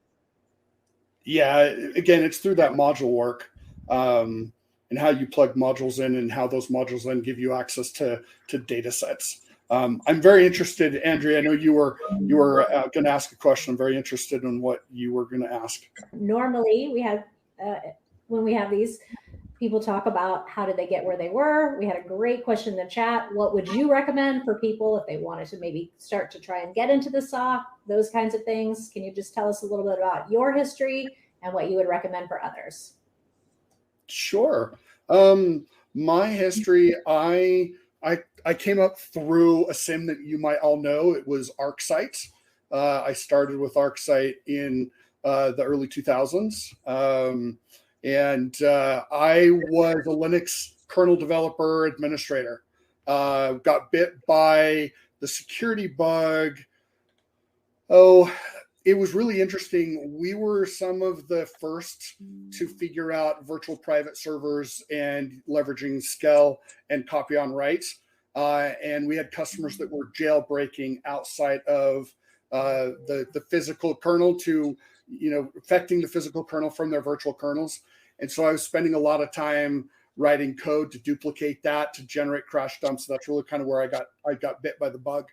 Yeah, again, it's through that module work, and how you plug modules in, and how those modules then give you access to data sets. I'm very interested, Andrea. I know you were going to ask a question. I'm very interested in what you were going to ask. Normally, we have when we have these, people talk about how did they get where they were. We had a great question in the chat. What would you recommend for people if they wanted to maybe start to try and get into the SOC? Those kinds of things. Can you just tell us a little bit about your history and what you would recommend for others? Sure. My history, I came up through a SIM that you might all know. It was ArcSight. I started with ArcSight in the early 2000s. And I was a Linux kernel developer administrator. Got bit by the security bug. It was really interesting. We were some of the first to figure out virtual private servers and leveraging Scale and copy on write. And we had customers that were jailbreaking outside of the physical kernel to, affecting the physical kernel from their virtual kernels. And so I was spending a lot of time writing code to duplicate that, to generate crash dumps. That's really kind of where I got bit by the bug.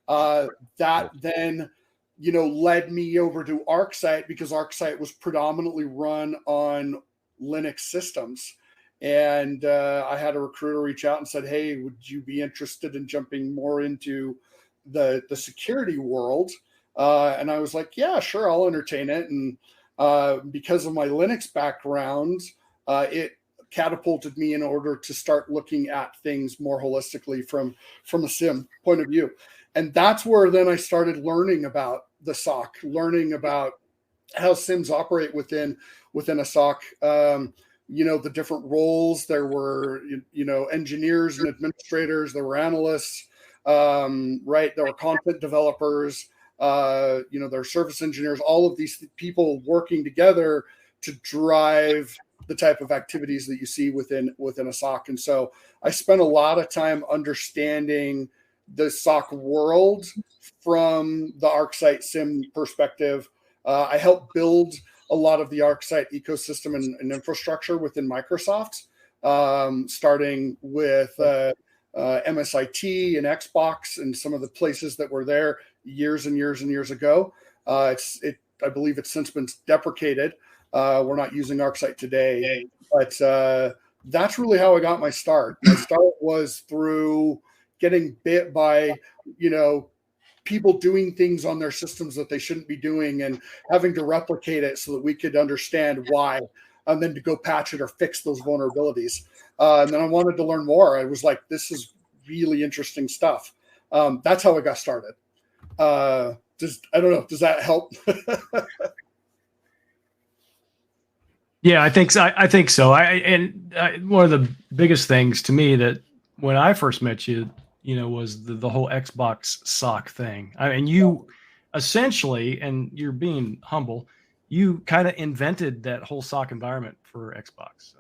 That then, led me over to ArcSight, because ArcSight was predominantly run on Linux systems. And I had a recruiter reach out and said, hey, would you be interested in jumping more into the security world? And I was like, yeah, sure, I'll entertain it. And because of my Linux background, it catapulted me in order to start looking at things more holistically from a SIM point of view. And that's where then I started learning about the SOC, learning about how SIMs operate within a SOC. The different roles. There were, engineers and administrators. There were analysts, right? There were content developers. There are service engineers. All of these people working together to drive the type of activities that you see within a SOC. And so I spent a lot of time understanding the SOC world from the ArcSight SIM perspective. I helped build a lot of the ArcSight ecosystem and infrastructure within Microsoft, starting with MSIT and Xbox and some of the places that were there years and years and years ago. I believe it's since been deprecated. We're not using ArcSight today, but that's really how I got my start. My start was through getting bit by, people doing things on their systems that they shouldn't be doing, and having to replicate it so that we could understand why. and then to go patch it or fix those vulnerabilities. And then I wanted to learn more. I was like, this is really interesting stuff. That's how I got started. I don't know. Does that help? Yeah, I think so. I think so. One of the biggest things to me that when I first met you, was the whole Xbox SOC thing. I mean, you essentially, and you're being humble, you kind of invented that whole SOC environment for Xbox. So.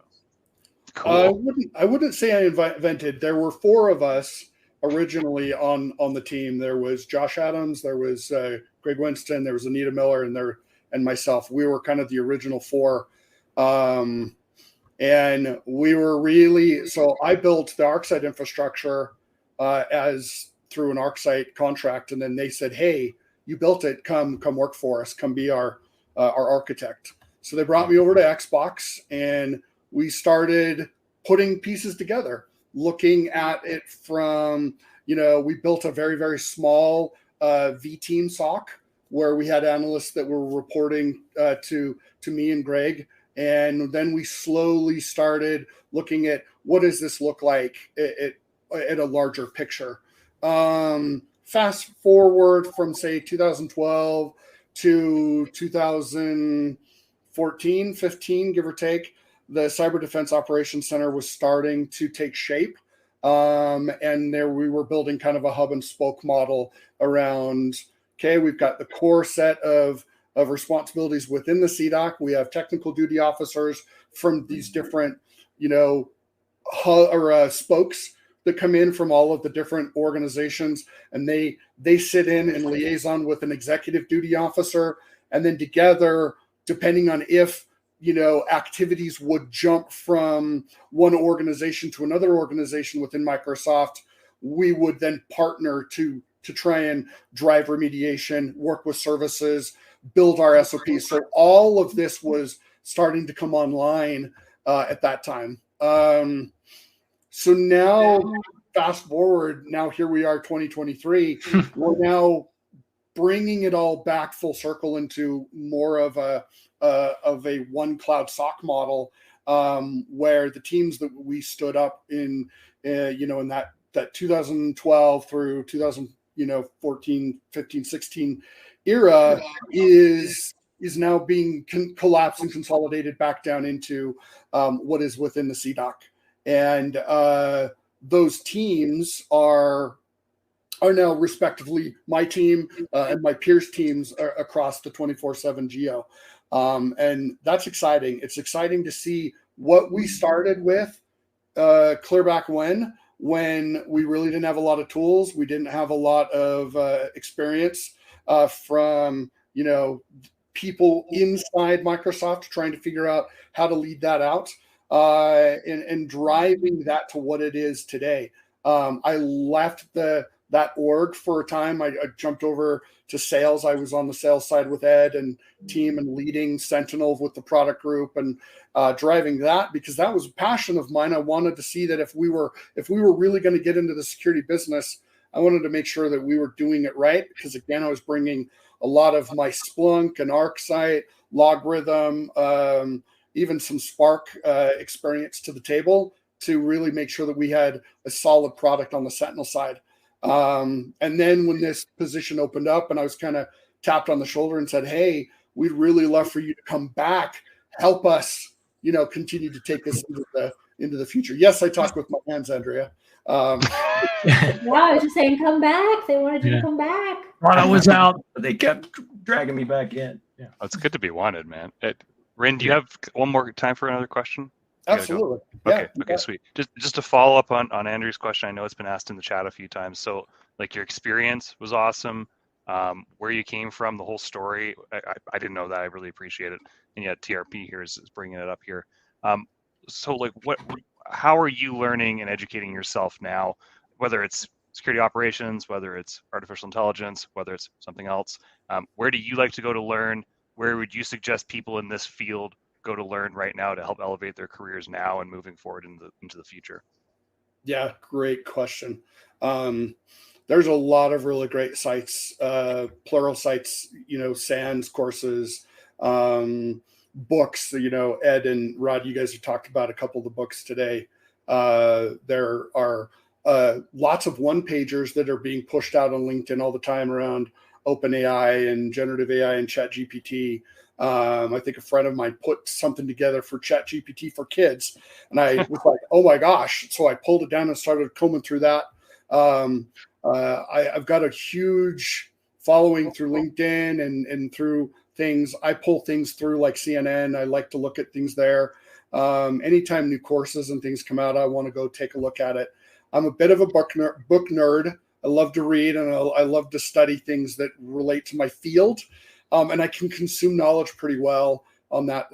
Cool. I wouldn't say I invented. There were 4 of us originally on the team. There was Josh Adams, there was Greg Winston, there was Anita Miller, and myself. We were kind of the original 4. And we were really, so I built the ArcSight infrastructure as through an ArcSight contract. And then they said, hey, you built it, come work for us, come be our architect. So they brought me over to Xbox and we started putting pieces together, looking at it from, we built a very, very small V-team SOC where we had analysts that were reporting to me and Greg. And then we slowly started looking at what does this look like at a larger picture. Fast forward from, say, 2012 to 2014, 15, give or take, the Cyber Defense Operations Center was starting to take shape. And there we were building kind of a hub and spoke model around, okay, we've got the core set of responsibilities within the CDOC. We have technical duty officers from these different, spokes that come in from all of the different organizations, and they sit in liaison with an executive duty officer, and then together, depending on if activities would jump from one organization to another organization within Microsoft, we would then partner to try and drive remediation, work with services, build our SOPs. So all of this was starting to come online at that time. So now, fast forward, now here we are, 2023. We're now bringing it all back full circle into more of a one cloud SOC model, where the teams that we stood up in that 2012 through 2014, 15, 16 era is now being collapsed and consolidated back down into what is within the CDOC. And those teams are now respectively my team and my peers' teams across the 24/7 geo. And that's exciting. It's exciting to see what we started with clear back when we really didn't have a lot of tools. We didn't have a lot of experience from, people inside Microsoft trying to figure out how to lead that out and driving that to what it is today. I left that org for a time. I jumped over to sales. I was on the sales side with Ed and team and leading Sentinel with the product group and driving that because that was a passion of mine. I wanted to see that if we were really going to get into the security business, I wanted to make sure that we were doing it right because, again, I was bringing a lot of my Splunk and ArcSight, Logarithm, even some Spark experience to the table to really make sure that we had a solid product on the Sentinel side. And then when this position opened up and I was kind of tapped on the shoulder and said, hey, we'd really love for you to come back, help us, continue to take this into the future. Yes, I talked with my hands, Andrea. No, I was just saying, come back. They wanted you to come back. While I was out, they kept dragging me back in. Yeah, it's good to be wanted, man. Rin, do you have one more time for another question? Absolutely. Okay. Sweet. Just to follow up on Andrew's question, I know it's been asked in the chat a few times. So, like, your experience was awesome. Where you came from, the whole story, I didn't know that. I really appreciate it. And yet, TRP here is bringing it up here. So, like, how are you learning and educating yourself now? Whether it's security operations, whether it's artificial intelligence, whether it's something else. Where do you like to go to learn? Where would you suggest people in this field go to learn right now to help elevate their careers now and moving forward into the future? Yeah, great question. There's a lot of really great sites, plural sites, SANS courses, books. Ed and Rod, you guys have talked about a couple of the books today. There are lots of one-pagers that are being pushed out on LinkedIn all the time around OpenAI and generative AI and ChatGPT. I think a friend of mine put something together for ChatGPT for kids, and I was like, oh my gosh. So I pulled it down and started combing through that. I've got a huge following through LinkedIn and through things. I pull things through like CNN. I like to look at things there. Anytime new courses and things come out, I want to go take a look at it. I'm a bit of a book nerd. I love to read, and I love to study things that relate to my field. And I can consume knowledge pretty well on that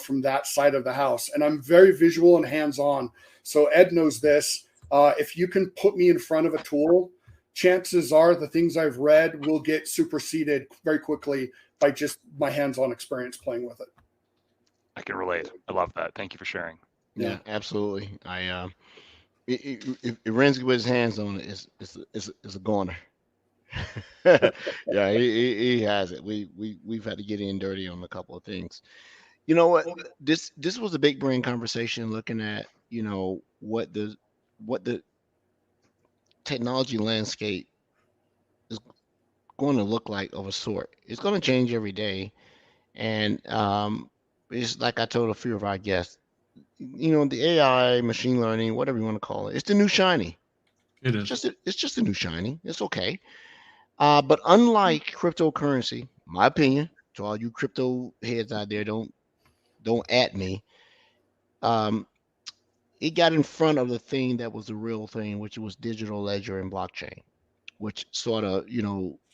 from that side of the house. And I'm very visual and hands-on. So Ed knows this. If you can put me in front of a tool, chances are the things I've read will get superseded very quickly by just my hands-on experience playing with it. I can relate. I love that. Thank you for sharing. Yeah, absolutely. If Ren's with his hands on it, it's a goner. Yeah, he has it. We've had to get in dirty on a couple of things. You know what? This was a big brain conversation looking at what the technology landscape is going to look like of a sort. It's going to change every day, and it's like I told a few of our guests. The AI, machine learning, whatever you want to call it, it's the new shiny. It is. It's just a new shiny. It's okay. But unlike cryptocurrency, my opinion, to all you crypto heads out there, don't at me. It got in front of the thing that was the real thing, which was digital ledger and blockchain, which sort of,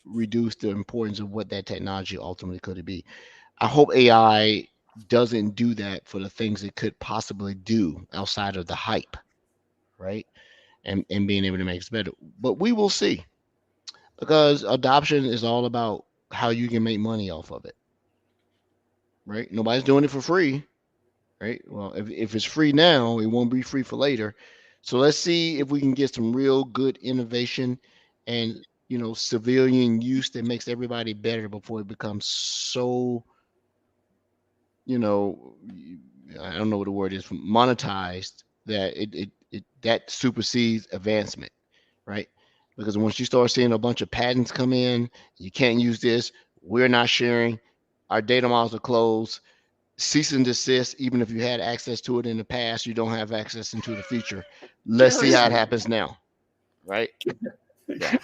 reduced the importance of what that technology ultimately could be. I hope AI doesn't do that for the things it could possibly do outside of the hype, right? And being able to make it better. But we will see, because adoption is all about how you can make money off of it, right? Nobody's doing it for free, right? Well, if it's free now, it won't be free for later. So let's see if we can get some real good innovation and, civilian use that makes everybody better before it becomes so, I don't know what the word is, monetized, that it that supersedes advancement, right? Because once you start seeing a bunch of patents come in, you can't use this, we're not sharing, our data models are closed, cease and desist, even if you had access to it in the past, you don't have access into the future. Let's see how it happens now, right? Yeah.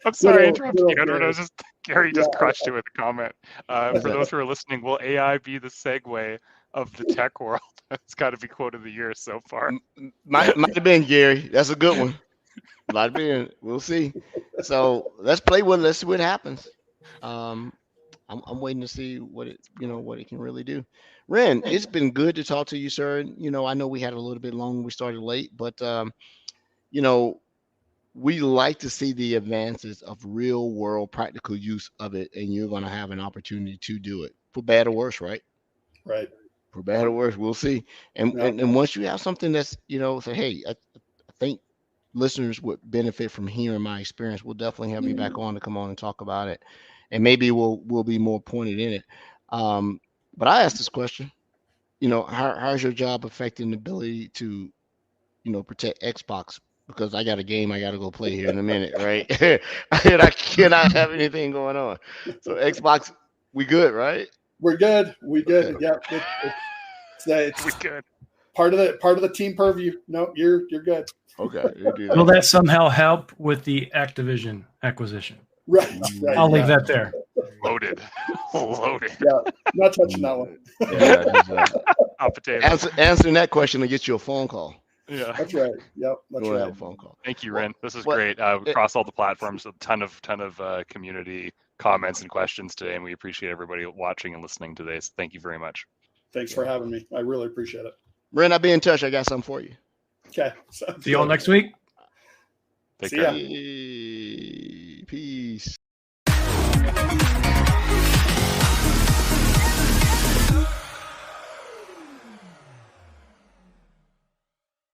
I'm sorry, I interrupted you, Edward. Gary just crushed it with a comment. For those who are listening, will AI be the segue of the tech world? It's got to be quote of the year so far. Might have been, Gary. That's a good one. Might have been. We'll see. So let's play with it. Let's see what happens. I'm waiting to see what it can really do. Ren, it's been good to talk to you, sir. I know we had a little bit long. We started late, but we like to see the advances of real world practical use of it, and you're going to have an opportunity to do it, for bad or worse, right? Right. For bad or worse, we'll see. And once you have something that's, say, hey, I think listeners would benefit from hearing my experience, we'll definitely have you back on to come on and talk about it. And maybe we'll be more pointed in it. But I asked this question, how's your job affecting the ability to, protect Xbox? Because I got a game I got to go play here in a minute, right? And I cannot have anything going on. So Xbox, we good, right? We're good. We good. Okay. Yeah. It's we good. Part of the team purview. No, you're good. Okay. Will that somehow help with the Activision acquisition? Right. I'll leave that there. Loaded. Yeah. Not touching that one. Yeah, answering that question will get you a phone call. Yeah, that's right. Yep, that's right. Have a phone call. Thank you, Ren. This is great. Across all the platforms, a ton of community comments and questions today, and we appreciate everybody watching and listening today. So thank you very much. Thanks for having me. I really appreciate it. Ren, I'll be in touch. I got something for you. Okay. See you all next week. Take care. Peace.